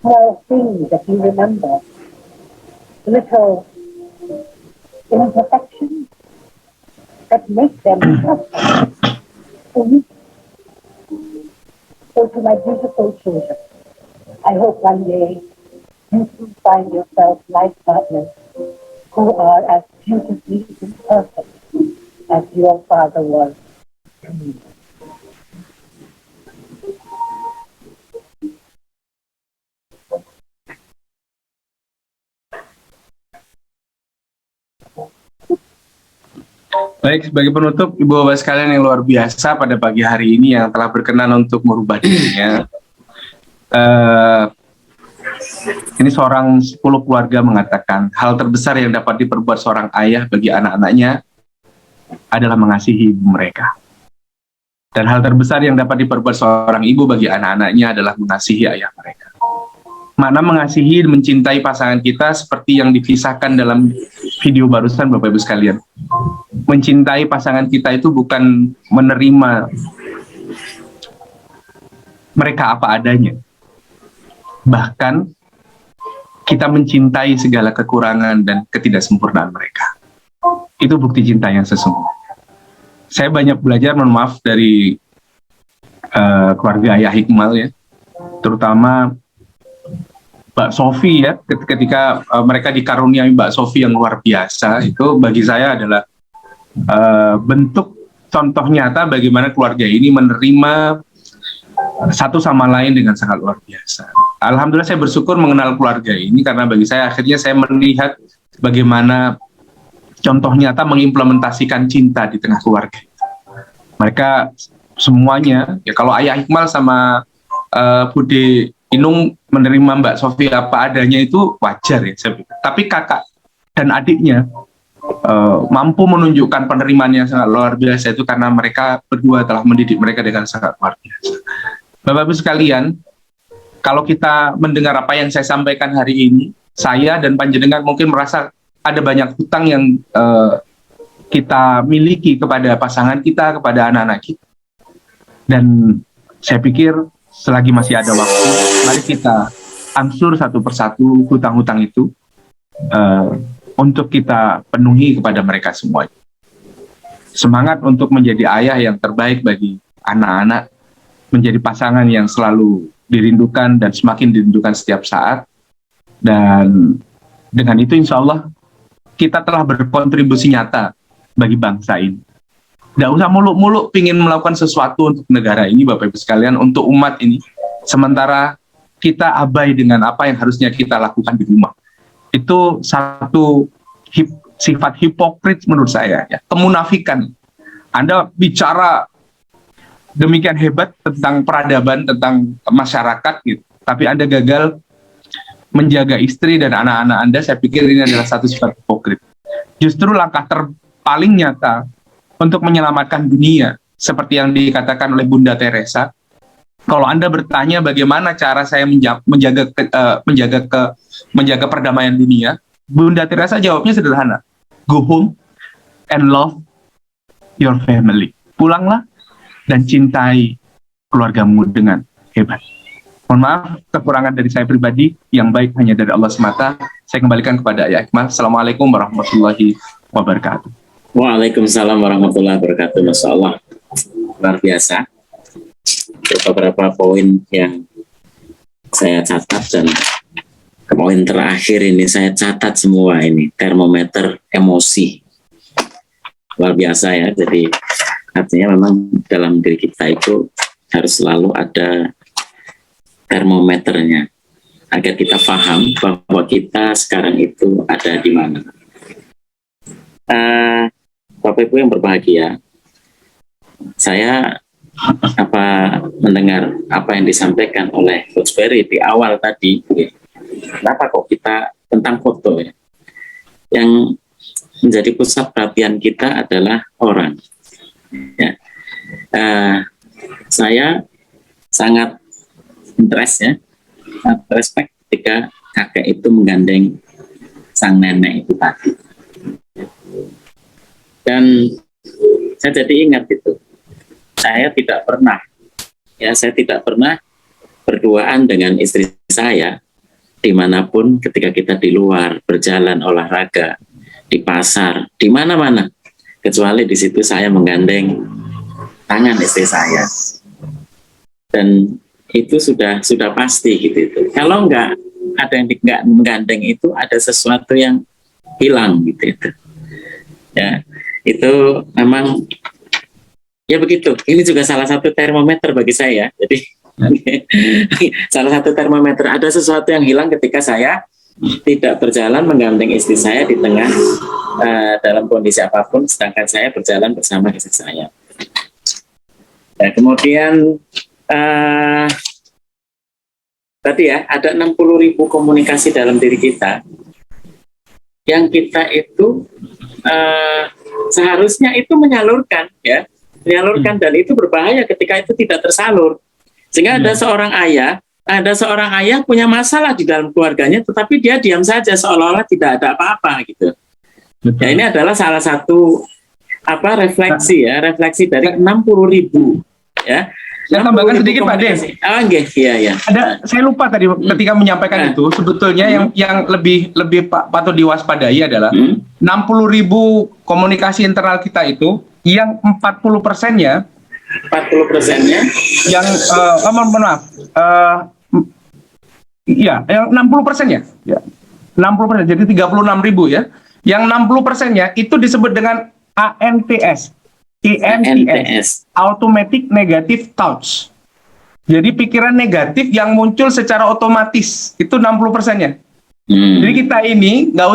small things that you remember, little imperfections that make them unique. So to my beautiful children, I hope one day you too find yourself life partners who are as beautifully imperfect as your father was to me. Baik, sebagai penutup, Ibu Bapak sekalian yang luar biasa pada pagi hari ini yang telah berkenan untuk merubah dirinya. eh, ini seorang 10 keluarga mengatakan hal terbesar yang dapat diperbuat seorang ayah bagi anak-anaknya adalah mengasihi ibu mereka. Dan hal terbesar yang dapat diperbuat seorang ibu bagi anak-anaknya adalah mengasihi ayah mereka. Makna mengasihi dan mencintai pasangan kita seperti yang dikisahkan dalam video barusan Bapak Ibu sekalian. Mencintai pasangan kita itu bukan menerima mereka apa adanya. Bahkan kita mencintai segala kekurangan dan ketidaksempurnaan mereka. Itu bukti cinta yang sesungguhnya. Saya banyak belajar, mohon maaf, dari keluarga Ayah Hikmal ya, terutama Mbak Sofi ya, ketika mereka dikaruniai Mbak Sofi yang luar biasa, itu bagi saya adalah bentuk contoh nyata bagaimana keluarga ini menerima satu sama lain dengan sangat luar biasa. Alhamdulillah saya bersyukur mengenal keluarga ini karena bagi saya akhirnya saya melihat bagaimana contoh nyata mengimplementasikan cinta di tengah keluarga. Mereka semuanya, ya kalau Ayah Hikmal sama Bude Inung menerima Mbak Sofi apa adanya itu wajar ya. Tapi kakak dan adiknya mampu menunjukkan penerimaan yang sangat luar biasa itu karena mereka berdua telah mendidik mereka dengan sangat luar biasa. Bapak-Ibu sekalian, kalau kita mendengar apa yang saya sampaikan hari ini, saya dan panjenengan mungkin merasa ada banyak hutang yang kita miliki kepada pasangan kita, kepada anak-anak kita. Dan saya pikir selagi masih ada waktu, mari kita angsur satu persatu hutang-hutang itu untuk kita penuhi kepada mereka semua. Semangat untuk menjadi ayah yang terbaik bagi anak-anak, menjadi pasangan yang selalu dirindukan dan semakin dirindukan setiap saat. Dan dengan itu insya Allah kita telah berkontribusi nyata bagi bangsa ini. Nggak usah muluk-muluk pingin melakukan sesuatu untuk negara ini, Bapak Ibu sekalian, untuk umat ini. Sementara kita abai dengan apa yang harusnya kita lakukan di rumah. Itu satu sifat hipokrit menurut saya, ya, kemunafikan. Anda bicara demikian hebat tentang peradaban, tentang masyarakat, gitu, tapi Anda gagal menjaga istri dan anak-anak Anda. Saya pikir ini adalah satu sifat hipokrit. Justru langkah paling nyata untuk menyelamatkan dunia, seperti yang dikatakan oleh Bunda Teresa, kalau Anda bertanya bagaimana cara saya menjaga perdamaian dunia, Bunda Teresa jawabnya sederhana, go home and love your family. Pulanglah dan cintai keluargamu dengan hebat. Mohon maaf, kekurangan dari saya pribadi, yang baik hanya dari Allah semata. Saya kembalikan kepada Ayah Hikmal. Assalamualaikum warahmatullahi wabarakatuh. Waalaikumsalam warahmatullahi wabarakatuh. Masya Allah, luar biasa. Beberapa poin yang saya catat, dan poin terakhir ini saya catat semua, ini termometer emosi. Luar biasa ya, jadi artinya memang dalam diri kita itu harus selalu ada termometernya, agar kita paham bahwa kita sekarang itu ada di mana. Bapak Ibu yang berbahagia, saya mendengar apa yang disampaikan oleh Coach Ferry di awal tadi. Kenapa kok kita tentang foto ya? Yang menjadi pusat perhatian kita adalah orang. Ya. Saya sangat interest ya, respect ketika kakek itu menggandeng sang nenek itu tadi. Dan saya jadi ingat itu, saya tidak pernah berduaan dengan istri saya dimanapun, ketika kita di luar berjalan olahraga, di pasar, di mana-mana, kecuali di situ saya menggandeng tangan istri saya. Dan itu sudah pasti gitu itu. Kalau nggak ada yang nggak menggandeng itu, ada sesuatu yang hilang gitu itu. Ya, itu memang ya begitu. Ini juga salah satu termometer bagi saya. Jadi salah satu termometer, ada sesuatu yang hilang ketika saya tidak berjalan menggandeng istri saya di tengah dalam kondisi apapun, sedangkan saya berjalan bersama istri saya. Dan kemudian tadi ya, ada 60.000 komunikasi dalam diri kita yang kita itu seharusnya itu menyalurkan ya, dan itu berbahaya ketika itu tidak tersalur. Sehingga ada seorang ayah punya masalah di dalam keluarganya, tetapi dia diam saja seolah-olah tidak ada apa-apa gitu. Betul. Ya, ini adalah salah satu refleksi dari 60.000 ya. Saya tambahkan sedikit Pak De. Iya. Saya lupa tadi ketika menyampaikan itu, sebetulnya yang lebih patut diwaspadai adalah 60.000 komunikasi internal kita itu, yang 40%-nya yang yang 60%-nya ya. 60%, jadi 36.000 ya. Yang 60%-nya itu disebut dengan ANTS. Automatic Negative Thoughts. Jadi pikiran negatif yang muncul secara otomatis itu 60%-nya. Jadi kita ini nggak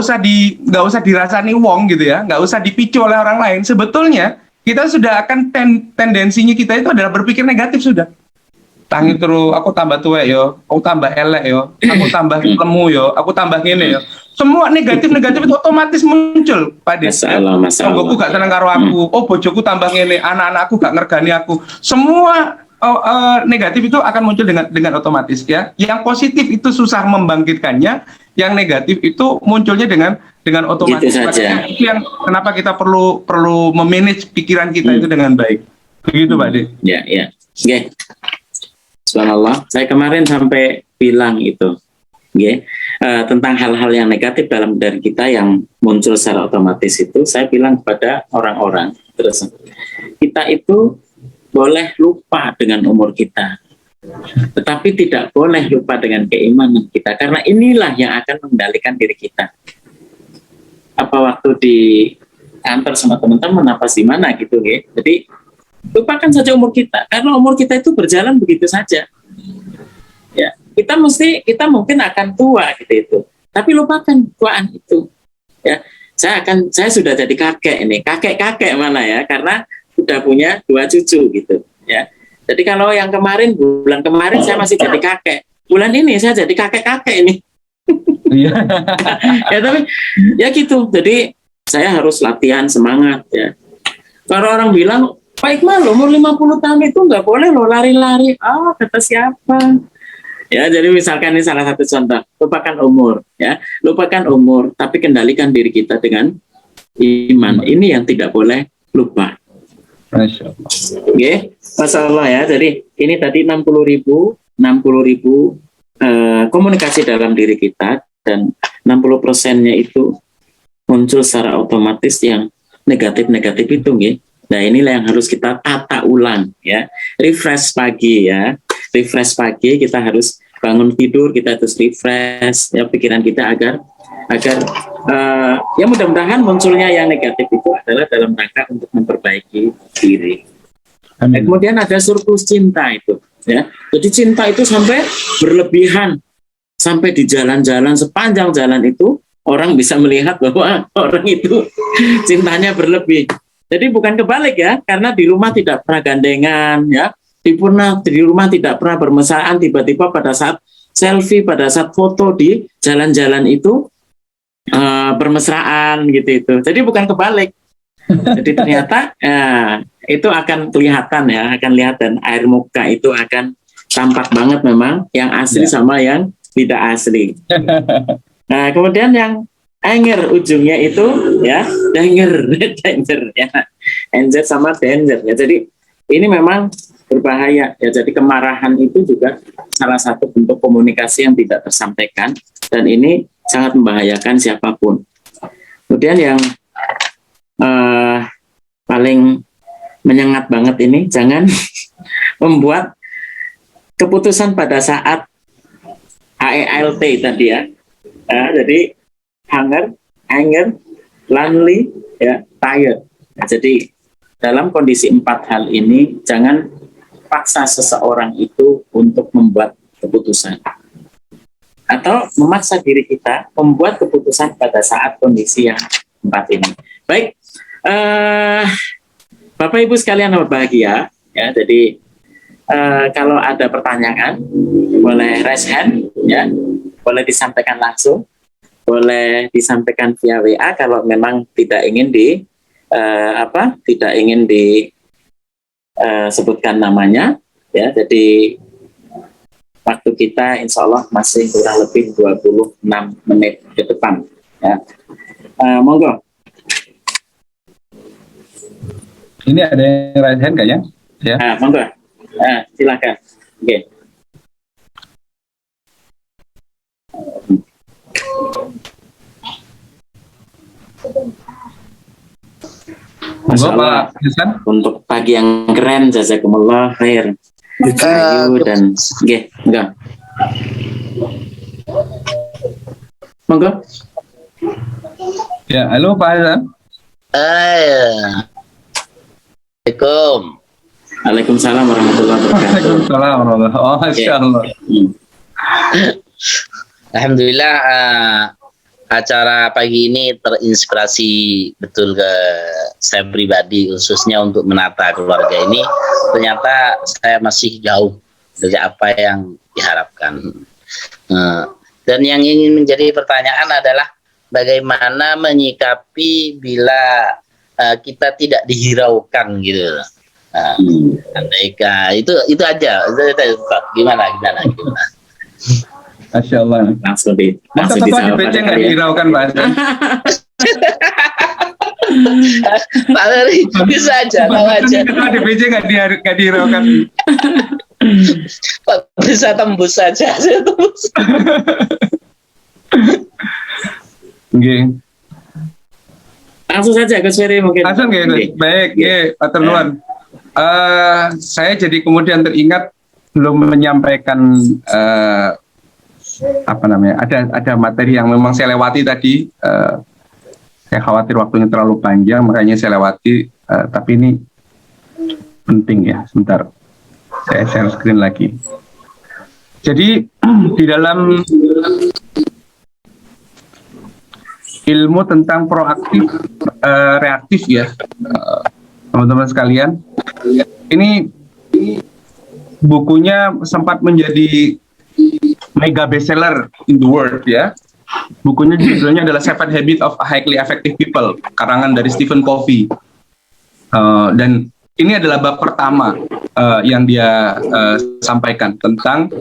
usah dirasani wong gitu ya, nggak usah dipicu oleh orang lain. Sebetulnya kita sudah akan tendensinya kita itu adalah berpikir negatif sudah. Tangi terus, aku tambah tua yo, aku tambah elek yo, aku tambah lemu yo, aku tambah gini yo. Semua negatif itu otomatis muncul pada bojoku gak seneng karo aku, oh bojoku tambah ngene, anak-anakku gak ngergani aku. Semua negatif itu akan muncul dengan otomatis ya. Yang positif itu susah membangkitkannya, yang negatif itu munculnya dengan otomatis. Gitu saja. Itu yang kenapa kita perlu memanage pikiran kita itu dengan baik. Begitu Pak De. Ya. Oke. Subhanallah, saya kemarin sampai bilang itu. Tentang hal-hal yang negatif dalam diri kita yang muncul secara otomatis itu, saya bilang kepada orang-orang, terus kita itu boleh lupa dengan umur kita, tetapi tidak boleh lupa dengan keimanan kita, karena inilah yang akan mengendalikan diri kita. Apa waktu di kantor sama teman-teman, apa di mana gitu, jadi lupakan saja umur kita, karena umur kita itu berjalan begitu saja. Ya, kita mungkin akan tua gitu itu, tapi lupakan tuaan itu. Ya, saya sudah jadi kakek ini, kakek mana ya, karena sudah punya 2 cucu gitu. Ya, jadi kalau yang bulan kemarin saya masih jadi kakek, bulan ini saya jadi kakek ini. Ya tapi ya gitu. Jadi saya harus latihan semangat ya. Kalau orang bilang, Pak Iqbal umur 50 tahun itu nggak boleh loh lari-lari. Kata siapa? Ya, jadi misalkan ini salah satu contoh, lupakan umur, tapi kendalikan diri kita dengan iman. Ini yang tidak boleh lupa. Masya Allah. Masya Allah ya. Jadi ini tadi 60.000 komunikasi dalam diri kita, dan 60%-nya itu muncul secara otomatis yang negatif itu, Nah, inilah yang harus kita tata ulang ya. Refresh pagi ya. Kita harus bangun tidur, kita harus refresh ya pikiran kita agar ya mudah-mudahan munculnya yang negatif itu adalah dalam rangka untuk memperbaiki diri. Nah, kemudian ada surplus cinta itu ya. Jadi cinta itu sampai berlebihan, sampai di jalan-jalan, sepanjang jalan itu orang bisa melihat bahwa orang itu cintanya berlebih. Jadi bukan kebalik ya, karena di rumah tidak pernah gandengan ya. Di rumah tidak pernah bermesraan, tiba-tiba pada saat selfie, pada saat foto di jalan-jalan itu bermesraan gitu. Jadi bukan kebalik. Jadi ternyata itu akan kelihatan ya, dan air muka itu akan tampak banget memang yang asli sama yang tidak asli. Nah, kemudian yang anger ujungnya itu ya, danger ya. Anger sama danger ya. Jadi ini memang berbahaya ya. Jadi kemarahan itu juga salah satu bentuk komunikasi yang tidak tersampaikan, dan ini sangat membahayakan siapapun. Kemudian yang paling menyengat banget ini, jangan membuat keputusan pada saat AELT tadi ya. Jadi anger, lonely, ya, tired. Nah, jadi dalam kondisi 4 hal ini jangan paksa seseorang itu untuk membuat keputusan, atau memaksa diri kita membuat keputusan pada saat kondisi yang 4 ini. Baik, Bapak Ibu sekalian yang berbahagia, ya. Jadi kalau ada pertanyaan boleh raise hand, ya, boleh disampaikan langsung, boleh disampaikan via WA kalau memang tidak ingin tidak ingin disebutkan namanya, ya. Jadi waktu kita insya Allah masih kurang lebih 26 menit ke depan, ya. Monggo. Ini ada yang raise hand kayaknya? Ya. Monggo. Silakan. Oke. Monggo Pak Hasan. Untuk pagi yang keren, jazakumullah khair. Ayu dan enggak. Monggo. Ya, halo Pak Hasan. Assalamualaikum. Waalaikumsalam warahmatullahi wabarakatuh. Waalaikumsalam warahmatullahi wabarakatuh. Oh, Masya Allah. Alhamdulillah acara pagi ini terinspirasi betul ke saya pribadi, khususnya untuk menata keluarga ini. Ternyata saya masih jauh dari apa yang diharapkan. Dan yang ingin menjadi pertanyaan adalah bagaimana menyikapi bila kita tidak dihiraukan gitu. Andaikan itu aja. Gimana? Masya Allah. Langsung Masa dijawab. di PC nggak dihiraukan Pak Hasan? Pak Leri, bisa aja, tahu aja. Di PC nggak dihiraukan. Pak bisa tembus saja, saya tembus. Oke. Langsung saja Gus Ferry mungkin. Hasan nggak? Baik, Pak Terluan. Saya jadi kemudian teringat belum menyampaikan ada materi yang memang saya lewati tadi. Saya khawatir waktunya terlalu panjang, makanya saya lewati. Tapi ini penting ya. Sebentar, saya share screen lagi. Jadi di dalam ilmu tentang proaktif, reaktif ya, teman-teman sekalian. Ini bukunya sempat menjadi mega bestseller in the world ya. Bukunya judulnya adalah Seven Habits of Highly Effective People, karangan dari Stephen Covey. Dan ini adalah bab pertama yang dia sampaikan tentang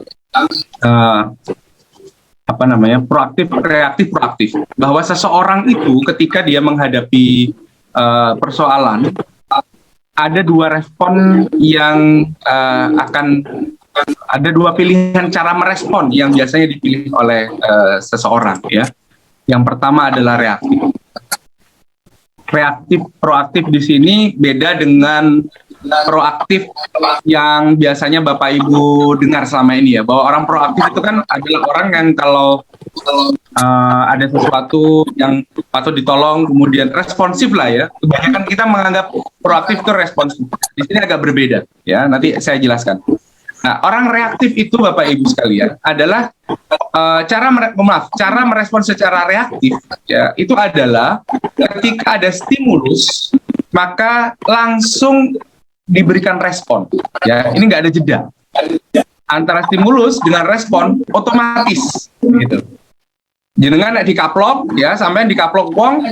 proaktif, reaktif, proaktif. Bahwa seseorang itu ketika dia menghadapi persoalan, ada dua respon yang ada dua pilihan cara merespon yang biasanya dipilih oleh seseorang ya. Yang pertama adalah reaktif. Proaktif di sini beda dengan proaktif yang biasanya Bapak Ibu dengar selama ini ya, bahwa orang proaktif itu kan adalah orang yang kalau ada sesuatu yang patut ditolong kemudian responsif lah ya. Kebanyakan kita menganggap proaktif itu responsif. Di sini agak berbeda ya, nanti saya jelaskan. Nah, orang reaktif itu Bapak Ibu sekalian adalah cara merespon secara reaktif ya, itu adalah ketika ada stimulus maka langsung diberikan respon ya. Ini nggak ada jeda antara stimulus dengan respon, otomatis gitu. Jenengan dikaplok ya, sampai dikaplok wong,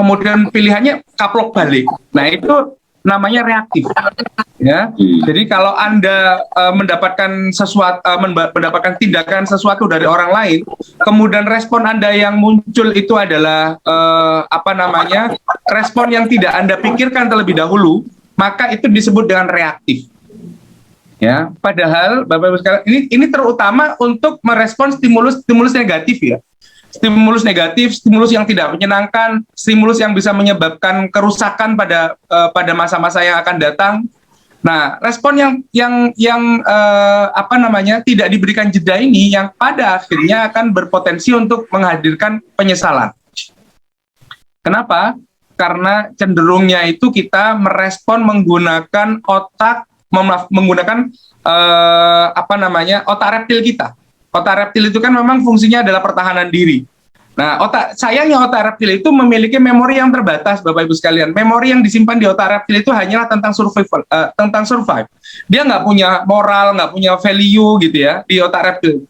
kemudian pilihannya kaplok balik. Nah, itu namanya reaktif ya. Jadi kalau Anda mendapatkan sesuatu, mendapatkan tindakan sesuatu dari orang lain, kemudian respon Anda yang muncul itu adalah respon yang tidak Anda pikirkan terlebih dahulu, maka itu disebut dengan reaktif. Ya, padahal Bapak Ibu sekalian, ini terutama untuk merespon stimulus negatif ya. Stimulus negatif, stimulus yang tidak menyenangkan, stimulus yang bisa menyebabkan kerusakan pada masa-masa yang akan datang. Nah, respon yang tidak diberikan jeda ini yang pada akhirnya akan berpotensi untuk menghadirkan penyesalan. Kenapa? Karena cenderungnya itu kita merespon menggunakan otak, menggunakan otak reptil kita. Otak reptil itu kan memang fungsinya adalah pertahanan diri. Nah, sayangnya otak reptil itu memiliki memori yang terbatas, Bapak Ibu sekalian. Memori yang disimpan di otak reptil itu hanyalah tentang survival, tentang survive. Dia nggak punya moral, nggak punya value gitu ya di otak reptil.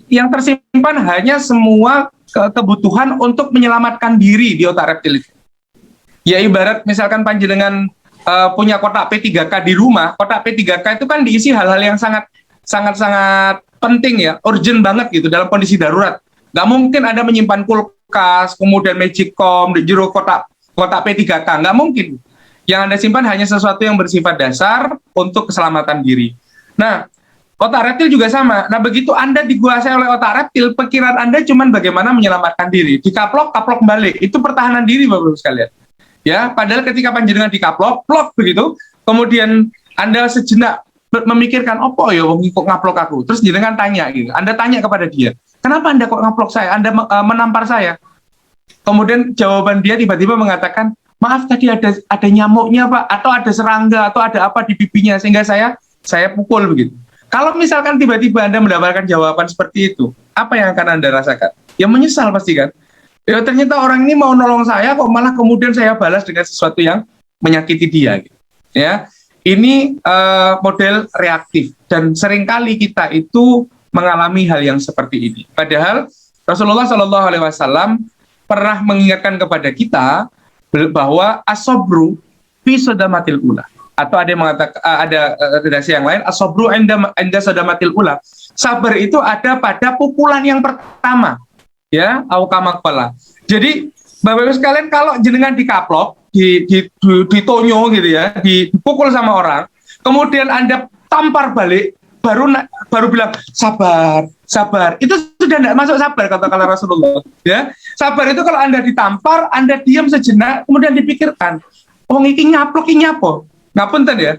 Yang tersimpan hanya semua kebutuhan untuk menyelamatkan diri di otak reptil itu. Ya ibarat misalkan panjenengan punya kotak P3K di rumah, kotak P3K itu kan diisi hal-hal yang sangat penting ya, urgent banget gitu dalam kondisi darurat. Nggak mungkin Anda menyimpan kulkas, kemudian magicom di jero kotak P3K, nggak mungkin. Yang Anda simpan hanya sesuatu yang bersifat dasar untuk keselamatan diri. Nah, otak reptil juga sama. Nah, begitu Anda dikuasai oleh otak reptil, pikiran Anda cuma bagaimana menyelamatkan diri. Dikaplok balik. Itu pertahanan diri, Bapak-Ibu sekalian. Ya, padahal ketika panjenengan dikaplok, plok begitu, kemudian Anda sejenak memikirkan, opo ya wong kok ngaplok aku. Terus jenengan tanya gitu. Anda tanya kepada dia, kenapa Anda kok ngaplok saya? Anda menampar saya. Kemudian jawaban dia tiba-tiba mengatakan, maaf tadi ada nyamuknya Pak, atau ada serangga, atau ada apa di pipinya sehingga saya pukul begitu. Kalau misalkan tiba-tiba Anda mendapatkan jawaban seperti itu, apa yang akan Anda rasakan? Ya menyesal pasti kan. Ya ternyata orang ini mau nolong saya kok malah kemudian saya balas dengan sesuatu yang menyakiti dia gitu. Ya, ini model reaktif dan seringkali kita itu mengalami hal yang seperti ini. Padahal Rasulullah SAW pernah mengingatkan kepada kita bahwa asobru fi sodamatil ula, atau ada yang mengatakan ada redaksi yang lain, asobru enda sodamatil ula. Sabar itu ada pada pukulan yang pertama. Ya, awkamakpala. Jadi Bapak Ibu sekalian, kalau jenengan dikaplok, ditonyo gitu ya, dipukul sama orang, kemudian Anda tampar balik, baru bilang sabar. Itu sudah tidak masuk sabar, kata Rasulullah. Ya, sabar itu kalau Anda ditampar, Anda diam sejenak, kemudian dipikirkan, wong iki nyaplok iki nyapo. Ngapunten ya.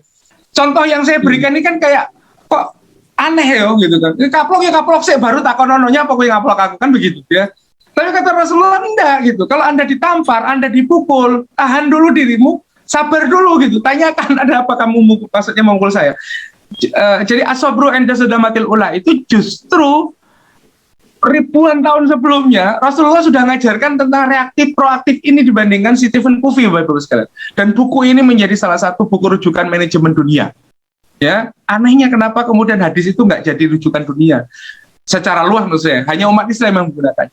Contoh yang saya berikan ini kan kayak kok aneh ya gitu kan. Kaplok sih baru takonononya apa kowe ngaplok aku kan begitu ya. Tapi kata Rasulullah enggak gitu. Kalau Anda ditampar, Anda dipukul, tahan dulu dirimu, sabar dulu gitu. Tanyakan ada apa kamu maksudnya memukul saya. Jadi asobru enda sodamatil ula itu justru ribuan tahun sebelumnya Rasulullah sudah mengajarkan tentang reaktif proaktif ini dibandingkan Stephen Covey, Bapak-Ibu sekalian. Dan buku ini menjadi salah satu buku rujukan manajemen dunia. Ya, anehnya kenapa kemudian hadis itu nggak jadi rujukan dunia secara luas maksudnya, hanya umat Islam yang menggunakan.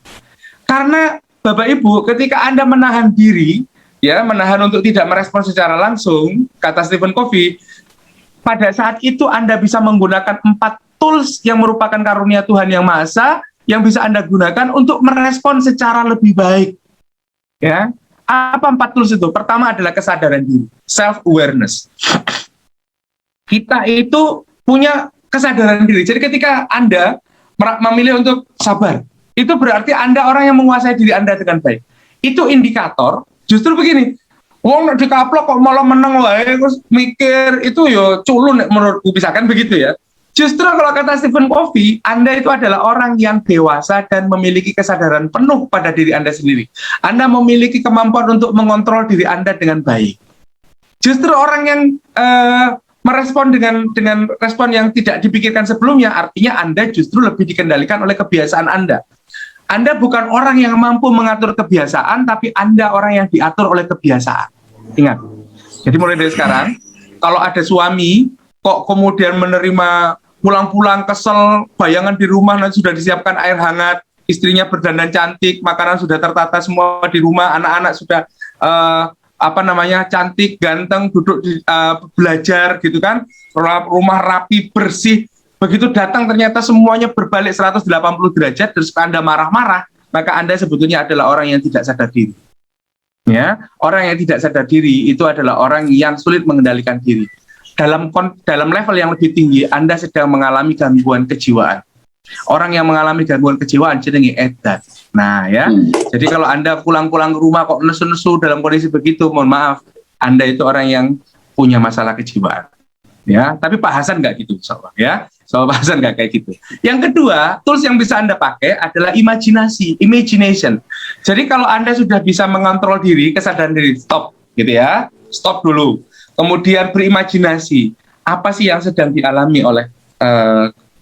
Karena Bapak Ibu, ketika Anda menahan diri, ya menahan untuk tidak merespon secara langsung, kata Stephen Covey, pada saat itu Anda bisa menggunakan 4 tools yang merupakan karunia Tuhan Yang Maha Esa yang bisa Anda gunakan untuk merespon secara lebih baik. Ya, apa 4 tools itu? Pertama adalah kesadaran diri, self-awareness. Kita itu punya kesadaran diri. Jadi ketika Anda memilih untuk sabar, itu berarti Anda orang yang menguasai diri Anda dengan baik. Itu indikator, justru begini, wong dikaplok kok malah menang wae, terus mikir itu yo culun menurutku, misalkan begitu ya. Justru kalau kata Stephen Covey, Anda itu adalah orang yang dewasa dan memiliki kesadaran penuh pada diri Anda sendiri. Anda memiliki kemampuan untuk mengontrol diri Anda dengan baik. Justru orang yang merespon dengan respon yang tidak dipikirkan sebelumnya, artinya Anda justru lebih dikendalikan oleh kebiasaan Anda. Anda bukan orang yang mampu mengatur kebiasaan, tapi Anda orang yang diatur oleh kebiasaan. Ingat. Jadi mulai dari sekarang, kalau ada suami kok kemudian menerima pulang-pulang kesel, bayangan di rumah nanti sudah disiapkan air hangat, istrinya berdandan cantik, makanan sudah tertata semua di rumah, anak-anak sudah cantik, ganteng, duduk belajar gitu kan, rumah rapi, bersih. Begitu datang ternyata semuanya berbalik 180 derajat, terus Anda marah-marah, maka Anda sebetulnya adalah orang yang tidak sadar diri. Ya, orang yang tidak sadar diri itu adalah orang yang sulit mengendalikan diri. Dalam level yang lebih tinggi, Anda sedang mengalami gangguan kejiwaan. Orang yang mengalami gangguan kejiwaan jenenge edan. Nah ya, jadi kalau Anda pulang-pulang ke rumah kok nesu-nesu dalam kondisi begitu, mohon maaf, Anda itu orang yang punya masalah kejiwaan. Ya, tapi Pak Hasan nggak gitu, soalnya ya. Soal Pak Hasan nggak kayak gitu. Yang kedua, tools yang bisa Anda pakai adalah imagination. Jadi kalau Anda sudah bisa mengontrol diri, kesadaran diri, stop gitu ya, stop dulu. Kemudian berimajinasi, apa sih yang sedang dialami oleh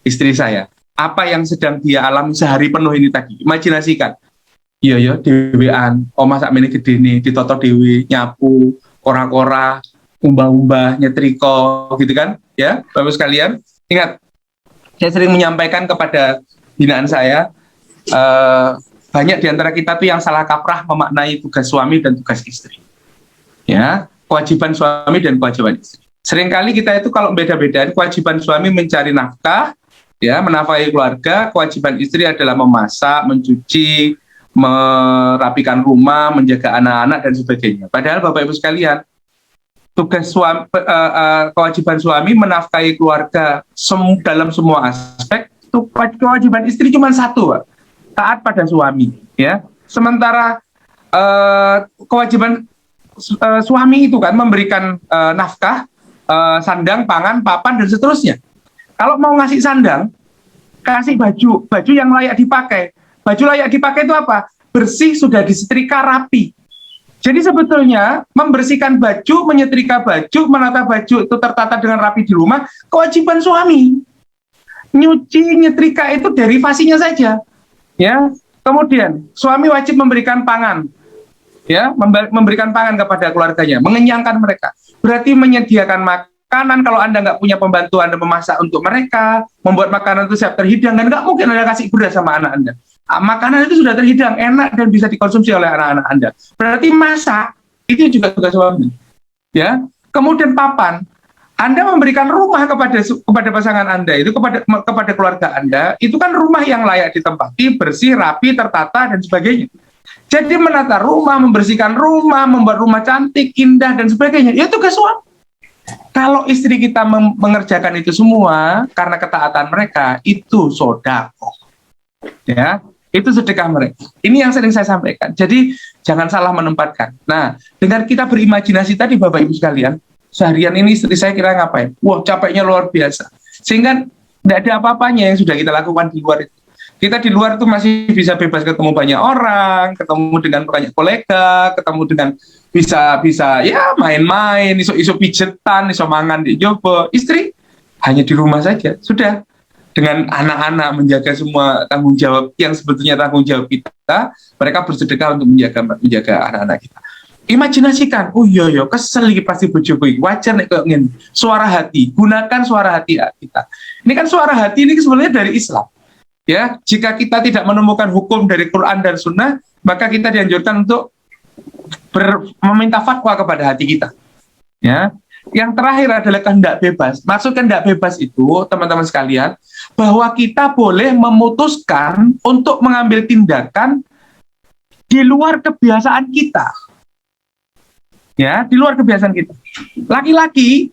istri saya? Apa yang sedang dia alami sehari penuh ini tadi? Imajinasikan. iya ya dhewean, omah sakmene gedene ditoto dhewe, nyapu, kora-kora, umbah-umbah, nyetrika gitu kan, ya, Bapak sekalian. Ingat, saya sering menyampaikan kepada binaan saya, banyak di antara kita tuh yang salah kaprah memaknai tugas suami dan tugas istri. Ya, kewajiban suami dan kewajiban istri. Seringkali kita itu kalau beda-bedain, kewajiban suami mencari nafkah, ya, menafkahi keluarga, kewajiban istri adalah memasak, mencuci, merapikan rumah, menjaga anak-anak dan sebagainya. Padahal Bapak Ibu sekalian, tugas suami, kewajiban suami menafkahi keluarga dalam semua aspek. Kewajiban istri cuma satu, Pak. Taat pada suami, ya. Sementara kewajiban suami itu kan memberikan nafkah, sandang, pangan, papan dan seterusnya. Kalau mau ngasih sandang, kasih baju yang layak dipakai. Baju layak dipakai itu apa? Bersih, sudah disetrika, rapi. Jadi sebetulnya membersihkan baju, menyetrika baju, menata baju itu tertata dengan rapi di rumah, kewajiban suami. Nyuci, nyetrika itu derivasinya saja. Ya. Kemudian suami wajib memberikan pangan. Ya, memberikan pangan kepada keluarganya, mengenyangkan mereka. Berarti menyediakan makanan. Kalau Anda nggak punya pembantu, Anda memasak untuk mereka, membuat makanan itu siap terhidang, dan nggak mungkin Anda kasih beras sama anak Anda. Makanan itu sudah terhidang, enak dan bisa dikonsumsi oleh anak-anak Anda. Berarti masak itu juga tugas suami. Ya. Kemudian papan, Anda memberikan rumah kepada pasangan Anda, itu kepada keluarga Anda, itu kan rumah yang layak ditempati, bersih, rapi, tertata dan sebagainya. Jadi menata rumah, membersihkan rumah, membuat rumah cantik, indah dan sebagainya, itu tugas suami. Kalau istri kita mengerjakan itu semua karena ketaatan mereka, itu sedekah. Ya, itu sedekah mereka. Ini yang sering saya sampaikan. Jadi jangan salah menempatkan. Nah, dengan kita berimajinasi tadi Bapak Ibu sekalian, seharian ini istri saya kira ngapain? Wah, capeknya luar biasa. Sehingga tidak ada apa-apanya yang sudah kita lakukan di luar itu. Kita di luar tuh masih bisa bebas ketemu banyak orang, ketemu dengan banyak kolega, ketemu dengan bisa ya main-main, iso pijetan, iso mangan di jopo. Istri hanya di rumah saja, sudah. Dengan anak-anak menjaga semua tanggung jawab yang sebetulnya tanggung jawab kita, mereka bersedekah untuk menjaga anak-anak kita. Imajinasikan, oh iya kesel iki pasti bojoku iki. Wajar nek kok ngene. Suara hati, gunakan suara hati kita. Ini kan suara hati ini sebenarnya dari Islam. Ya, jika kita tidak menemukan hukum dari Quran dan Sunnah, maka kita dianjurkan untuk meminta fatwa kepada hati kita. Ya, yang terakhir adalah kehendak bebas. Maksud kehendak bebas itu, teman-teman sekalian, bahwa kita boleh memutuskan untuk mengambil tindakan di luar kebiasaan kita. Ya, di luar kebiasaan kita. Laki-laki,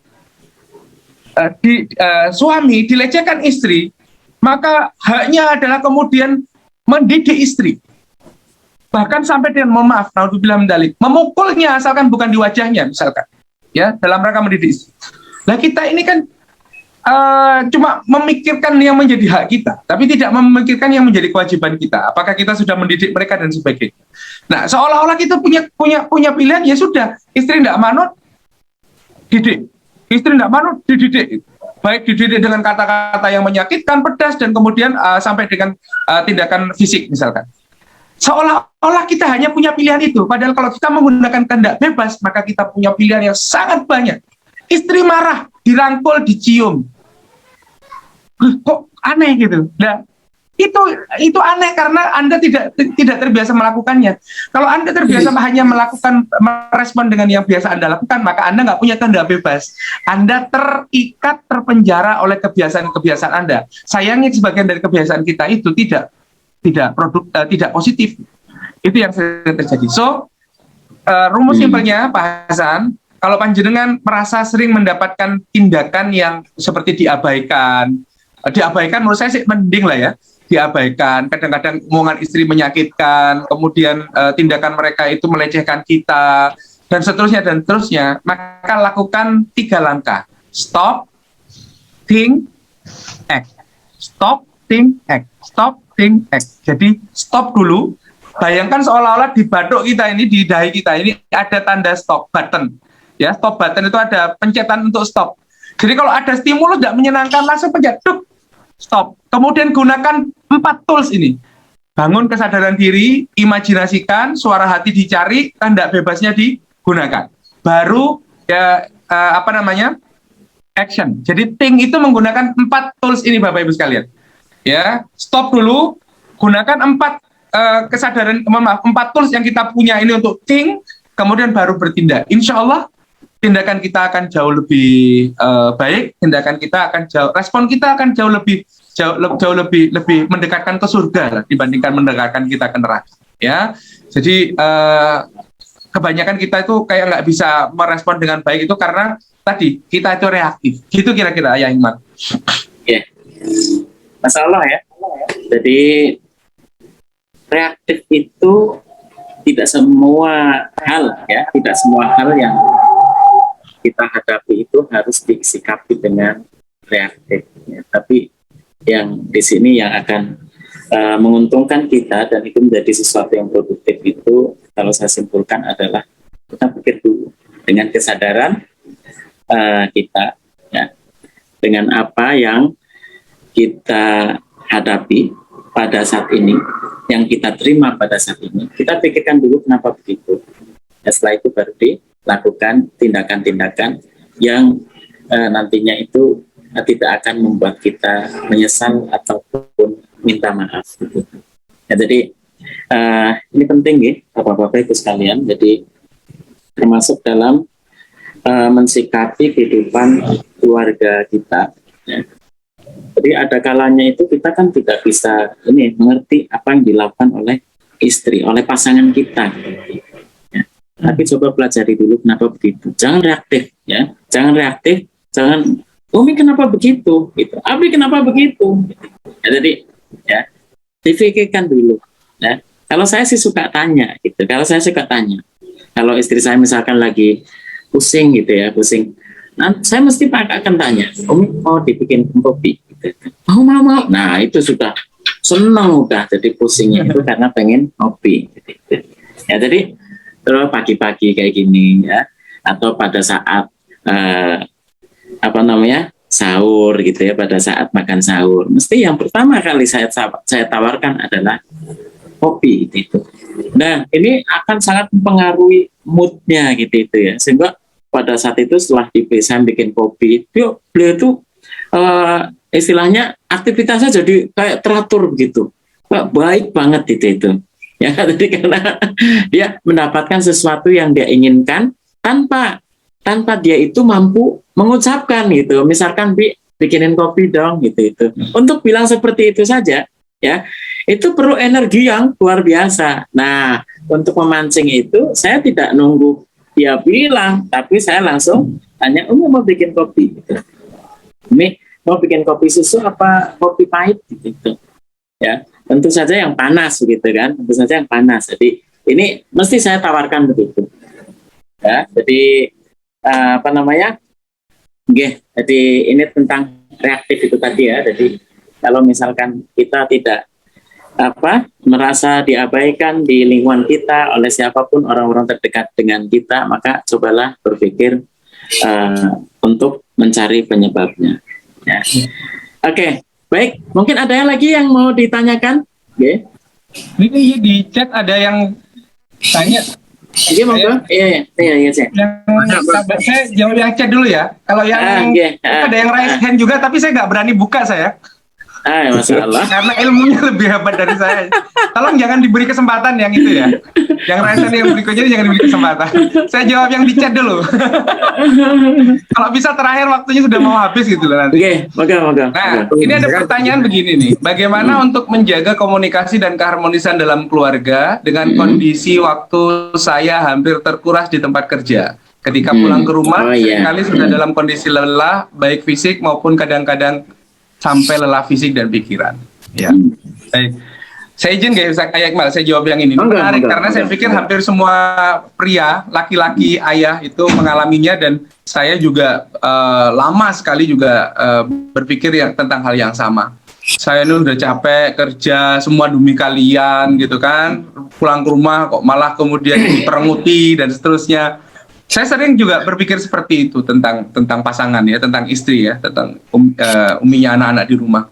suami dilecehkan istri, maka haknya adalah kemudian mendidik istri. Bahkan sampai dengan, mohon maaf, naudzubillah min dzalik, memukulnya asalkan bukan di wajahnya misalkan. Ya, dalam rangka mendidik istri. Nah, kita ini kan cuma memikirkan yang menjadi hak kita, tapi tidak memikirkan yang menjadi kewajiban kita. Apakah kita sudah mendidik mereka dan sebagainya. Nah, seolah-olah kita punya pilihan, ya sudah, istri tidak manut, didik. Istri tidak manut, dididik. Baik dididik dengan kata-kata yang menyakitkan, pedas, dan kemudian sampai dengan tindakan fisik misalkan. Seolah-olah kita hanya punya pilihan itu, padahal kalau kita menggunakan kehendak bebas, maka kita punya pilihan yang sangat banyak. Istri marah, dirangkul, dicium. Kok aneh gitu? Nah, itu aneh karena Anda tidak terbiasa melakukannya. Kalau Anda terbiasa hanya merespon dengan yang biasa Anda lakukan, maka Anda nggak punya kehendak bebas. Anda terikat, terpenjara oleh kebiasaan-kebiasaan Anda. Sayangnya sebagian dari kebiasaan kita itu tidak positif. Itu yang sering terjadi. So, rumus simpelnya Pak Hasan, kalau panjenengan merasa sering mendapatkan tindakan yang seperti diabaikan menurut saya sih mending lah ya, diabaikan, kadang-kadang omongan istri menyakitkan, kemudian tindakan mereka itu melecehkan kita, dan seterusnya, maka lakukan 3 langkah. Stop, think, act. Stop, think, act. Stop, think, act. Jadi stop dulu. Bayangkan seolah-olah di batuk kita ini, di dahi kita ini ada tanda stop button. Ya, stop button itu ada pencetan untuk stop. Jadi kalau ada stimulus tidak menyenangkan, langsung pencet, stop. Kemudian gunakan 4 tools ini. bangun kesadaran diri, imajinasikan, suara hati dicari, kehendak bebasnya digunakan. Baru ya action. Jadi think itu menggunakan 4 tools ini Bapak Ibu sekalian. Ya, stop dulu, gunakan 4 tools yang kita punya ini untuk think, kemudian baru bertindak. Insya Allah tindakan kita akan jauh lebih baik, respon kita akan jauh lebih mendekatkan ke surga dibandingkan mendekatkan kita ke neraka. Ya, jadi kebanyakan kita itu kayak nggak bisa merespon dengan baik itu karena tadi kita itu reaktif. Gitu kira-kira ya Iman. Ya, masalah ya. Jadi reaktif itu tidak semua hal ya, tidak semua hal yang kita hadapi itu harus disikapi dengan reaktif. Ya. Tapi yang di sini yang akan menguntungkan kita dan itu menjadi sesuatu yang produktif itu, kalau saya simpulkan adalah kita pikir dulu dengan kesadaran kita, ya, dengan apa yang kita hadapi pada saat ini, yang kita terima pada saat ini, kita pikirkan dulu kenapa begitu. Ya, setelah itu baru dilakukan tindakan-tindakan yang nantinya itu tidak akan membuat kita menyesal ataupun minta maaf. Gitu. Ya, jadi ini penting ya, Bapak-Bapak Ibu sekalian. Jadi termasuk dalam mensikapi kehidupan keluarga kita. Ya. Jadi ada kalanya itu kita kan tidak bisa mengerti apa yang dilakukan oleh istri, oleh pasangan kita. Ya. Tapi coba pelajari dulu kenapa begitu. Jangan reaktif, ya. Jangan reaktif, jangan Umi kenapa begitu? Gitu. Abi kenapa begitu? Gitu. Ya, jadi ya dipikirkan dulu. Ya. Kalau saya sih suka tanya, gitu. Kalau saya suka tanya, kalau istri saya misalkan lagi pusing gitu ya, pusing. Nah, saya mesti akan tanya, Umi mau dibikin kopi? Gitu. Mau. Nah, itu sudah senang udah jadi pusingnya itu karena pengen kopi. Gitu. Ya, jadi terus pagi-pagi kayak gini ya, atau pada saat sahur gitu ya, pada saat makan sahur, mesti yang pertama kali saya tawarkan adalah kopi gitu. Nah, ini akan sangat mempengaruhi moodnya gitu ya, sehingga pada saat itu setelah saya bikin kopi itu beliau itu istilahnya aktivitasnya jadi kayak teratur begitu, baik banget itu ya. Jadi karena dia mendapatkan sesuatu yang dia inginkan tanpa dia itu mampu mengucapkan gitu. Misalkan bikinin kopi dong gitu. Untuk bilang seperti itu saja ya, itu perlu energi yang luar biasa. Nah, untuk memancing itu saya tidak nunggu dia bilang, tapi saya langsung tanya, Umi mau bikin kopi gitu. Umi mau bikin kopi susu apa kopi pahit gitu. Ya, tentu saja yang panas gitu kan, tentu saja yang panas. Jadi ini mesti saya tawarkan begitu. Ya, jadi jadi ini tentang reaktif itu tadi ya. Jadi kalau misalkan kita tidak merasa diabaikan di lingkungan kita oleh siapapun orang-orang terdekat dengan kita, maka cobalah berpikir untuk mencari penyebabnya. Ya. Oke, baik. Mungkin ada yang lagi yang mau ditanyakan? Okay. Ini di chat ada yang tanya. Iya, monggo. Iya. Saya jawab yang chat dulu ya. Kalau yang ada yang raise hand juga, tapi saya nggak berani buka saya. Masalah. Karena ilmunya lebih hebat dari saya. Tolong jangan diberi kesempatan yang itu ya. Yang raise hand yang berikutnya jangan diberi kesempatan. Saya jawab yang di chat dulu. Kalau bisa terakhir waktunya sudah mau habis gitu loh nanti. Oke, moga. Nah, ini ada pertanyaan begini nih. Bagaimana untuk menjaga komunikasi dan keharmonisan dalam keluarga dengan kondisi waktu saya hampir terkuras di tempat kerja? Ketika pulang ke rumah, seringkali sudah dalam kondisi lelah, baik fisik maupun kadang-kadang sampai lelah fisik dan pikiran. Ya. Baik. Saya izin guys, Iqbal, saya jawab yang ini. Menarik karena saya pikir hampir semua pria, laki-laki, ayah itu mengalaminya, dan saya juga lama sekali juga berpikir tentang hal yang sama. Saya ini udah capek kerja semua demi kalian gitu kan, pulang ke rumah kok malah kemudian diperenguti dan seterusnya. Saya sering juga berpikir seperti itu tentang pasangan ya, tentang istri ya, tentang uminya anak-anak di rumah.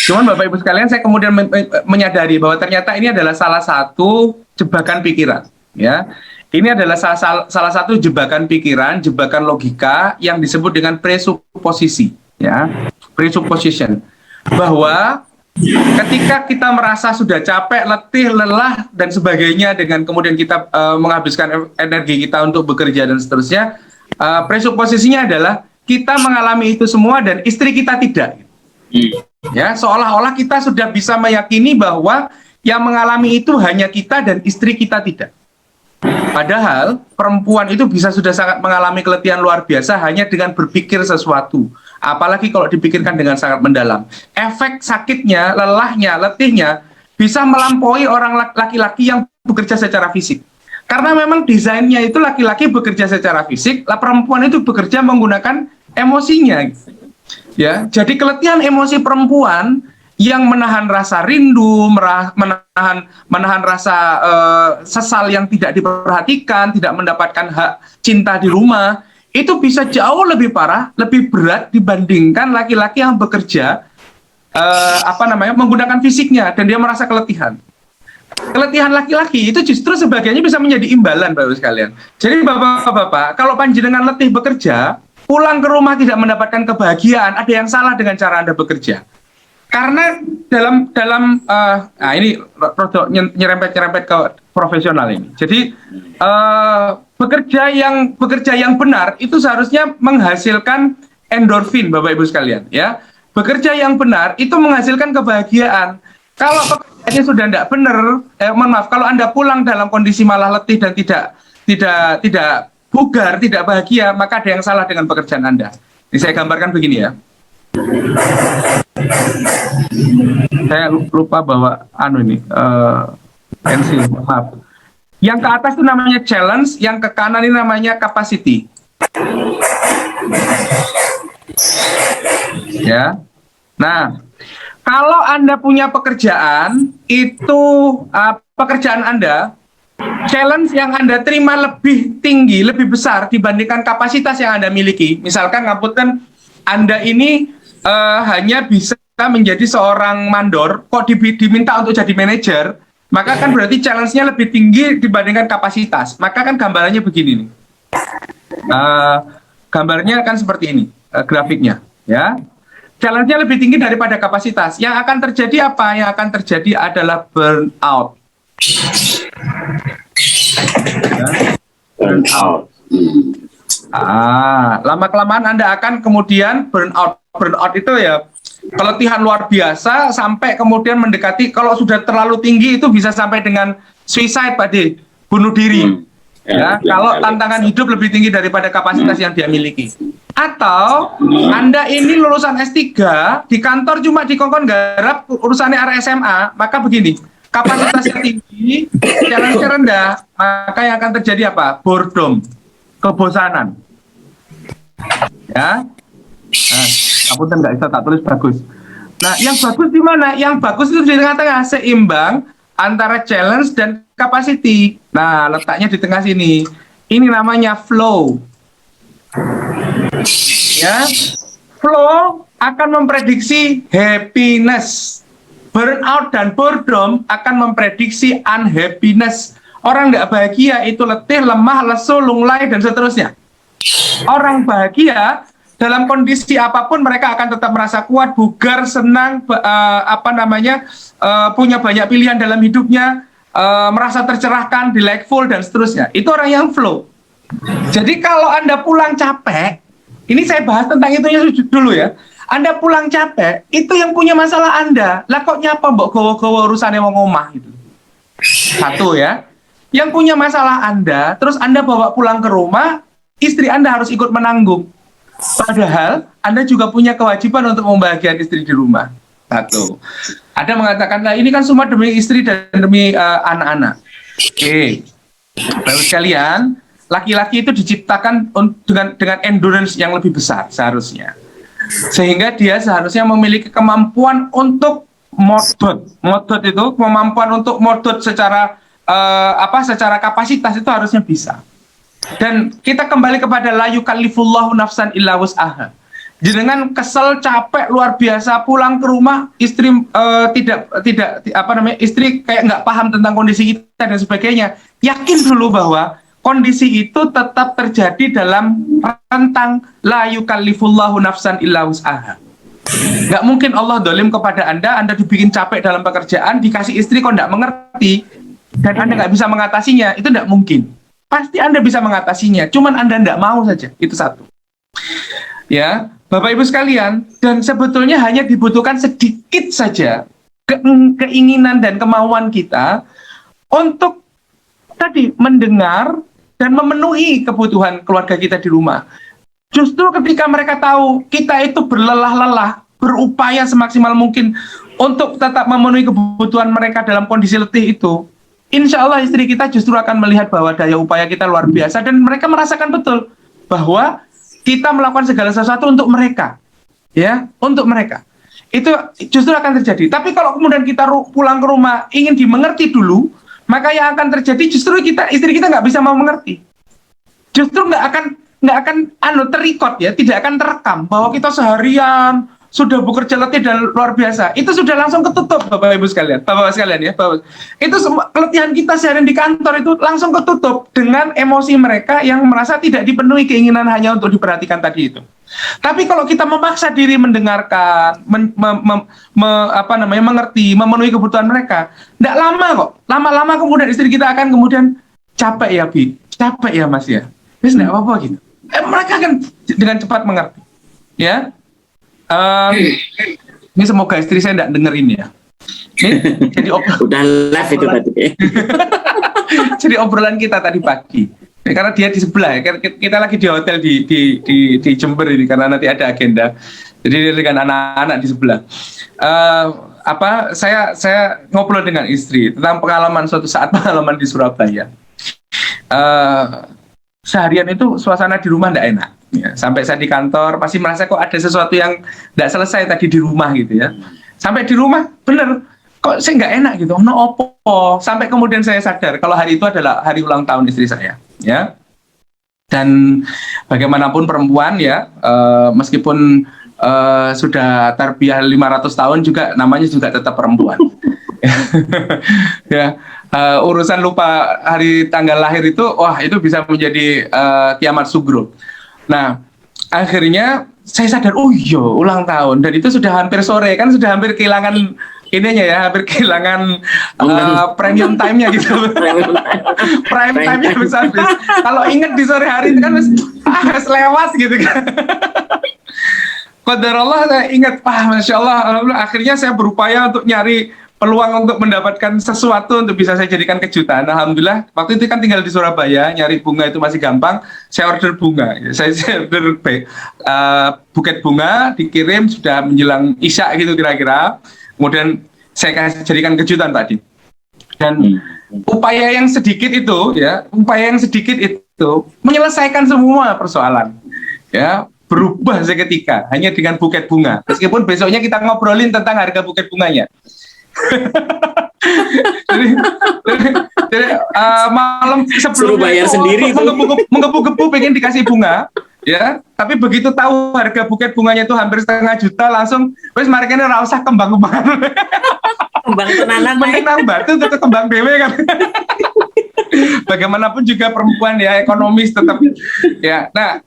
Cuman Bapak Ibu sekalian, saya kemudian menyadari bahwa ternyata ini adalah salah satu jebakan pikiran, ya. Ini adalah salah satu jebakan pikiran, jebakan logika yang disebut dengan presuposisi, ya, presupposition, bahwa ketika kita merasa sudah capek, letih, lelah dan sebagainya, dengan kemudian kita menghabiskan energi kita untuk bekerja dan seterusnya, presuposisinya adalah kita mengalami itu semua dan istri kita tidak. Ya, seolah-olah kita sudah bisa meyakini bahwa yang mengalami itu hanya kita dan istri kita tidak. Padahal perempuan itu bisa sudah sangat mengalami keletihan luar biasa hanya dengan berpikir sesuatu. Apalagi kalau dipikirkan dengan sangat mendalam. Efek sakitnya, lelahnya, letihnya bisa melampaui orang laki-laki yang bekerja secara fisik. Karena memang desainnya itu laki-laki bekerja secara fisik, perempuan itu bekerja menggunakan emosinya. Ya, jadi keletihan emosi perempuan yang menahan rasa rindu, menahan rasa sesal yang tidak diperhatikan, tidak mendapatkan hak cinta di rumah, itu bisa jauh lebih parah, lebih berat dibandingkan laki-laki yang bekerja menggunakan fisiknya dan dia merasa keletihan. Keletihan laki-laki itu justru sebagiannya bisa menjadi imbalan, Bapak sekalian. Jadi Bapak-bapak, kalau panjenengan letih bekerja, pulang ke rumah tidak mendapatkan kebahagiaan, ada yang salah dengan cara Anda bekerja. Karena ini nyerempet ke profesional ini. Jadi bekerja yang benar itu seharusnya menghasilkan endorfin, Bapak Ibu sekalian, ya. Bekerja yang benar itu menghasilkan kebahagiaan. Kalau pekerjaannya sudah tidak benar, kalau Anda pulang dalam kondisi malah letih dan tidak bugar, tidak bahagia, maka ada yang salah dengan pekerjaan Anda. Ini saya gambarkan begini, ya. Saya lupa bahwa pensil, maaf. Yang ke atas itu namanya challenge, yang ke kanan ini namanya capacity. Ya. Nah, kalau Anda punya pekerjaan, itu pekerjaan Anda, challenge yang Anda terima lebih tinggi, lebih besar dibandingkan kapasitas yang Anda miliki. Misalkan ngapunten, Anda ini hanya bisa menjadi seorang mandor, kok diminta untuk jadi manajer, maka kan berarti challenge-nya lebih tinggi dibandingkan kapasitas. Maka kan gambarannya begini nih. Gambarnya kan seperti ini, grafiknya, ya. Challenge-nya lebih tinggi daripada kapasitas. Yang akan terjadi apa? Yang akan terjadi adalah burnout. Ya. Burnout. Lama-kelamaan Anda akan kemudian burnout. Burnout itu ya keletihan luar biasa sampai kemudian mendekati, kalau sudah terlalu tinggi itu bisa sampai dengan suicide, Pak D, bunuh diri. Ya, kalau tantangan hidup lebih tinggi daripada kapasitas yang dia miliki. Atau Anda ini lulusan S3, di kantor cuma dikongkon garap urusannya area SMA, maka begini, kapasitasnya tinggi, challenge-nya rendah, maka yang akan terjadi apa? Boredom, kebosanan. Ya. Apunten nggak bisa tak tulis bagus. Nah, yang bagus di mana? Yang bagus itu di tengah-tengah, seimbang antara challenge dan capacity. Nah, letaknya di tengah sini. Ini namanya flow. Ya, flow akan memprediksi happiness. Burnout dan boredom akan memprediksi unhappiness. Orang nggak bahagia itu letih, lemah, lesu, lunglai dan seterusnya. Orang bahagia dalam kondisi apapun mereka akan tetap merasa kuat, bugar, senang, punya banyak pilihan dalam hidupnya, merasa tercerahkan, delightful dan seterusnya. Itu orang yang flow. Jadi kalau Anda pulang capek, ini saya bahas tentang itunya dulu ya. Anda pulang capek, itu yang punya masalah Anda. Lah kok nyapa mbok gowo-gowo urusannya wong omah gitu. Satu ya. Yang punya masalah Anda, terus Anda bawa pulang ke rumah, istri Anda harus ikut menanggung. Padahal Anda juga punya kewajiban untuk membahagiakan istri di rumah. Satu. Ada mengatakan, nah ini kan semua demi istri dan demi anak-anak. Oke. Bapak sekalian, laki-laki itu diciptakan dengan endurance yang lebih besar seharusnya. Sehingga dia seharusnya memiliki kemampuan untuk modot. Modot itu kemampuan untuk modot secara secara kapasitas itu harusnya bisa. Dan kita kembali kepada la yukallifullahu nafsan illa wus'aha. Jenengan kesel, capek, luar biasa, pulang ke rumah, istri istri kayak nggak paham tentang kondisi kita dan sebagainya. Yakin dulu bahwa kondisi itu tetap terjadi dalam rentang la yukallifullahu nafsan illa wus'aha. Nggak mungkin Allah dolim kepada Anda dibikin capek dalam pekerjaan, dikasih istri kok nggak mengerti, dan Anda nggak bisa mengatasinya, itu nggak mungkin. Pasti Anda bisa mengatasinya, cuman Anda nggak mau saja, itu satu. Ya, Bapak Ibu sekalian, dan sebetulnya hanya dibutuhkan sedikit saja keinginan dan kemauan kita untuk tadi mendengar dan memenuhi kebutuhan keluarga kita di rumah. Justru ketika mereka tahu kita itu berlelah-lelah, berupaya semaksimal mungkin untuk tetap memenuhi kebutuhan mereka dalam kondisi letih itu, insya Allah istri kita justru akan melihat bahwa daya upaya kita luar biasa, dan mereka merasakan betul bahwa kita melakukan segala sesuatu untuk mereka, ya, untuk mereka. Itu justru akan terjadi. Tapi kalau kemudian kita pulang ke rumah ingin dimengerti dulu, maka yang akan terjadi justru istri kita nggak bisa mau mengerti. Justru nggak akan terrecord, ya, tidak akan terekam bahwa kita seharian sudah bekerja letih dan luar biasa. Itu sudah langsung ketutup, Bapak Ibu sekalian, Bapak sekalian, ya, Bapak. Itu semua keletihan kita seharian di kantor itu langsung ketutup dengan emosi mereka yang merasa tidak dipenuhi keinginan hanya untuk diperhatikan tadi itu. Tapi kalau kita memaksa diri mendengarkan, mengerti, memenuhi kebutuhan mereka, tidak lama kok. Lama-lama kemudian istri kita akan kemudian capek ya, Bi, capek ya, Mas, ya. Terus tidak apa-apa gitu. Mereka akan dengan cepat mengerti, ya. Ini semoga istri saya tidak denger ini, ya. Ini jadi udah live itu tadi. Jadi obrolan kita tadi pagi. Karena dia di sebelah, ya. Kita lagi di hotel di Jember ini karena nanti ada agenda. Jadi dia dengan anak-anak di sebelah. Saya ngobrol dengan istri tentang suatu saat pengalaman di Surabaya. Seharian itu suasana di rumah tidak enak. Ya, sampai saya di kantor pasti merasa kok ada sesuatu yang tidak selesai tadi di rumah gitu, ya. Sampai di rumah bener kok saya nggak enak gitu, no opo. Sampai kemudian saya sadar kalau hari itu adalah hari ulang tahun istri saya, ya. Dan bagaimanapun perempuan, ya, meskipun sudah tarbiyah 500 tahun juga namanya juga tetap perempuan. Ya, urusan lupa hari tanggal lahir itu, wah, itu bisa menjadi kiamat sugro. Nah, akhirnya saya sadar, oh iya, ulang tahun, dan itu sudah hampir sore, kan sudah hampir kehilangan ininya, ya, hampir kehilangan premium time-nya gitu. Prime time-nya habis. Kalau ingat di sore hari itu kan harus lewat gitu kan. Qadarullah, saya ingat, Masya Allah, akhirnya saya berupaya untuk nyari peluang untuk mendapatkan sesuatu untuk bisa saya jadikan kejutan. Alhamdulillah, waktu itu kan tinggal di Surabaya, nyari bunga itu masih gampang. Saya order bunga, saya order buket bunga, dikirim sudah menjelang Isya gitu kira-kira. Kemudian saya jadikan kejutan tadi. Dan upaya yang sedikit itu, ya, menyelesaikan semua persoalan, ya, berubah seketika hanya dengan buket bunga. Meskipun besoknya kita ngobrolin tentang harga buket bunganya. jadi malam sebelum suruh bayar sendiri menggebu-gebu pengen dikasih bunga, ya, tapi begitu tahu harga buket bunganya itu hampir 500.000, langsung wes mari kene ora usah kembang-kembang. Kembang tenanan mengenang batu untuk ke kembang dewe kan. Bagaimanapun juga perempuan, ya, ekonomis tetap, ya. Nah,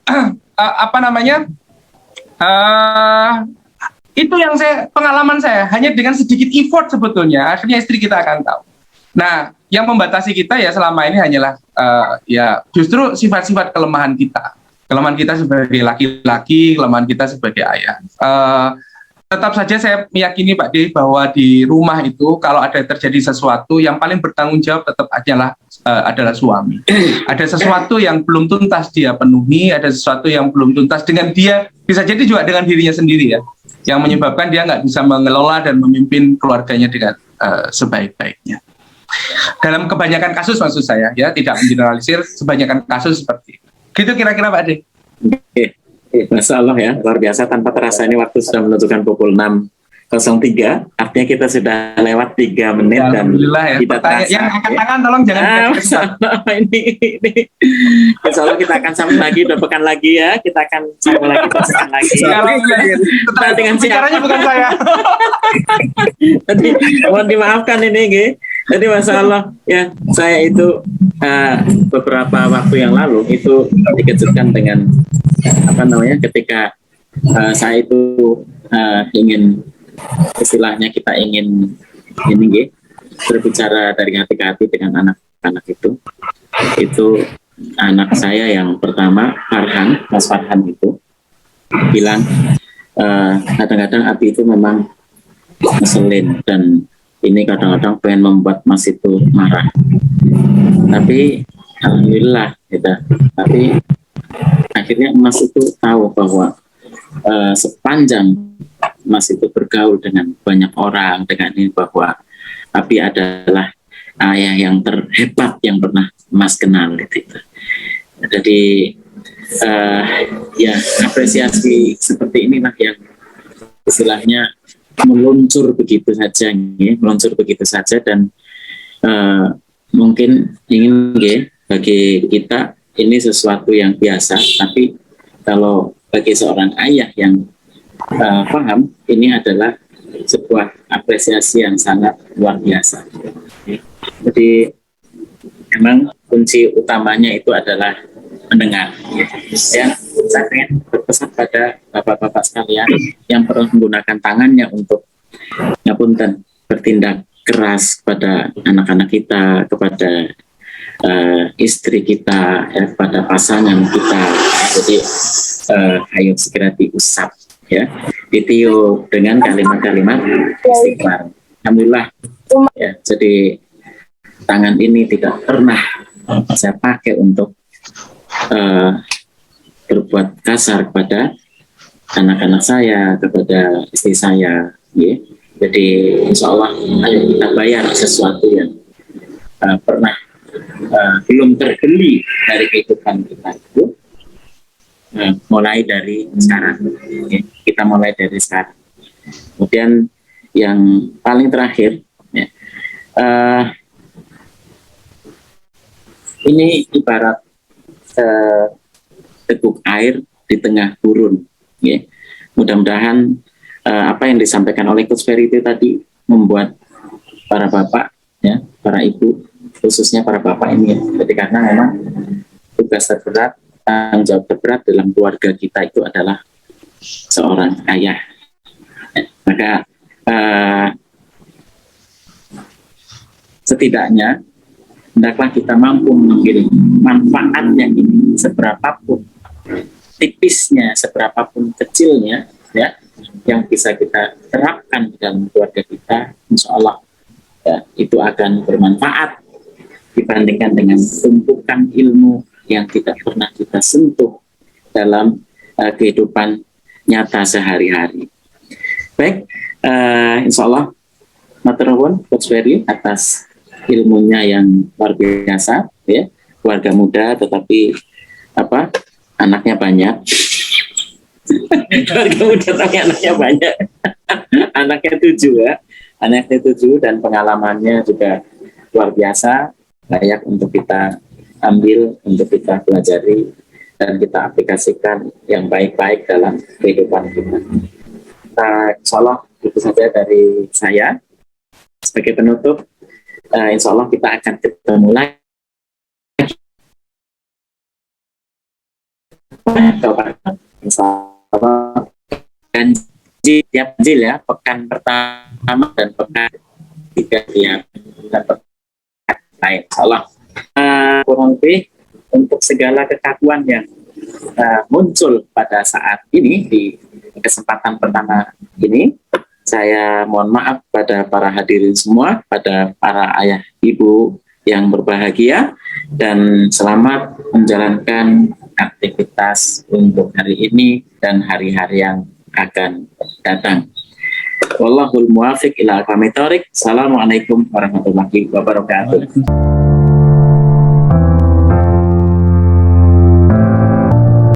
itu yang pengalaman saya, hanya dengan sedikit effort sebetulnya akhirnya istri kita akan tahu. Nah, yang membatasi kita, ya, selama ini hanyalah ya, justru sifat-sifat kelemahan kita sebagai laki-laki, kelemahan kita sebagai ayah. Tetap saja saya meyakini, Pak D, bahwa di rumah itu kalau ada terjadi sesuatu, yang paling bertanggung jawab tetap adalah suami. Ada sesuatu yang belum tuntas dia penuhi, ada sesuatu yang belum tuntas dengan dia, bisa jadi juga dengan dirinya sendiri, ya, yang menyebabkan dia nggak bisa mengelola dan memimpin keluarganya dengan sebaik-baiknya. Dalam kebanyakan kasus, maksud saya, ya, tidak mengeneralisir, kebanyakan kasus seperti itu. Gitu kira-kira, Pak D. Masya Allah, ya, luar biasa. Tanpa terasa ini waktu sudah menunjukkan pukul 6 03, artinya kita sudah lewat 3 menit dan Alhamdulillah ya. kita terasa. Yang angkat tangan tolong jangan ini insya Allah kita akan sambung lagi 2 pekan lagi ya. Kita akan sambung lagi 2 pekan lagi. Kita dengan Caranya bukan saya. Tadi mohon dimaafkan ini, G. Jadi Masya Allah ya, saya itu beberapa waktu yang lalu itu dikejutkan dengan ketika saya itu ingin, istilahnya kita ingin ini berbicara dari hati ke hati dengan anak-anak itu anak saya yang pertama Farhan, Mas Farhan itu bilang kadang-kadang Abi itu memang ngeselin dan ini kadang-kadang pengen membuat Mas itu marah, tapi alhamdulillah gitu. Tapi akhirnya Mas itu tahu bahwa sepanjang Mas itu bergaul dengan banyak orang dengan ini, bahwa Abi adalah ayah yang terhebat yang pernah Mas kenal gitu. Jadi ya apresiasi seperti inilah yang istilahnya meluncur begitu saja, meluncur begitu saja dan mungkin ingin bagi kita ini sesuatu yang biasa, tapi kalau bagi seorang ayah yang paham, ini adalah sebuah apresiasi yang sangat luar biasa. Jadi memang kunci utamanya itu adalah mendengar. Ya, saya ingin berpesan pada bapak-bapak sekalian yang pernah menggunakan tangannya untuk bertindak keras kepada anak-anak kita, kepada istri kita, ya, kepada pasangan kita. Jadi ayo segera diusap, ya, ditiup dengan kalimat-kalimat istighfar. Alhamdulillah ya, jadi tangan ini tidak pernah saya pakai untuk berbuat kasar kepada anak-anak saya, kepada istri saya, ya. Jadi insya Allah ayo kita bayar sesuatu yang pernah belum terbeli dari kehidupan kita itu. Mulai dari sekarang, ya. Kita mulai dari sekarang. Kemudian yang paling terakhir, ya, ini ibarat teguk air di tengah gurun, ya. Mudah-mudahan apa yang disampaikan oleh Coach Ferry itu tadi membuat para bapak, ya, para ibu, khususnya para bapak ini, ya, jadi karena memang tugas terberat, tanggung jawab terberat dalam keluarga kita itu adalah seorang ayah. Maka setidaknya hendaklah kita mampu mengambil manfaatnya ini, seberapapun tipisnya, seberapapun kecilnya, ya, yang bisa kita terapkan dalam keluarga kita, insya Allah ya, itu akan bermanfaat dibandingkan dengan tumpukan ilmu yang tidak pernah kita sentuh dalam kehidupan nyata sehari-hari. Baik, insya Allah matur nuwun Coach Ferry atas ilmunya yang luar biasa, ya. Keluarga muda tetapi anaknya banyak. Keluarga muda tapi anaknya banyak. Anaknya 7, ya. Anaknya 7 dan pengalamannya juga luar biasa, layak untuk kita ambil, untuk kita pelajari dan kita aplikasikan yang baik-baik dalam kehidupan kita. Insya Allah itu saja dari saya. Sebagai penutup, insya Allah kita akan ketemu lagi. Insya Allah tiap jil, ya, pekan pertama dan pekan ketiga tiap lain. Insya Allah kurang lebih untuk segala kekakuan yang muncul pada saat ini di kesempatan pertama ini, saya mohon maaf pada para hadirin semua, pada para ayah ibu yang berbahagia, dan selamat menjalankan aktivitas untuk hari ini dan hari-hari yang akan datang. Wallahul muwaffiq ila aqwamit thoriq. Assalamualaikum warahmatullahi wabarakatuh.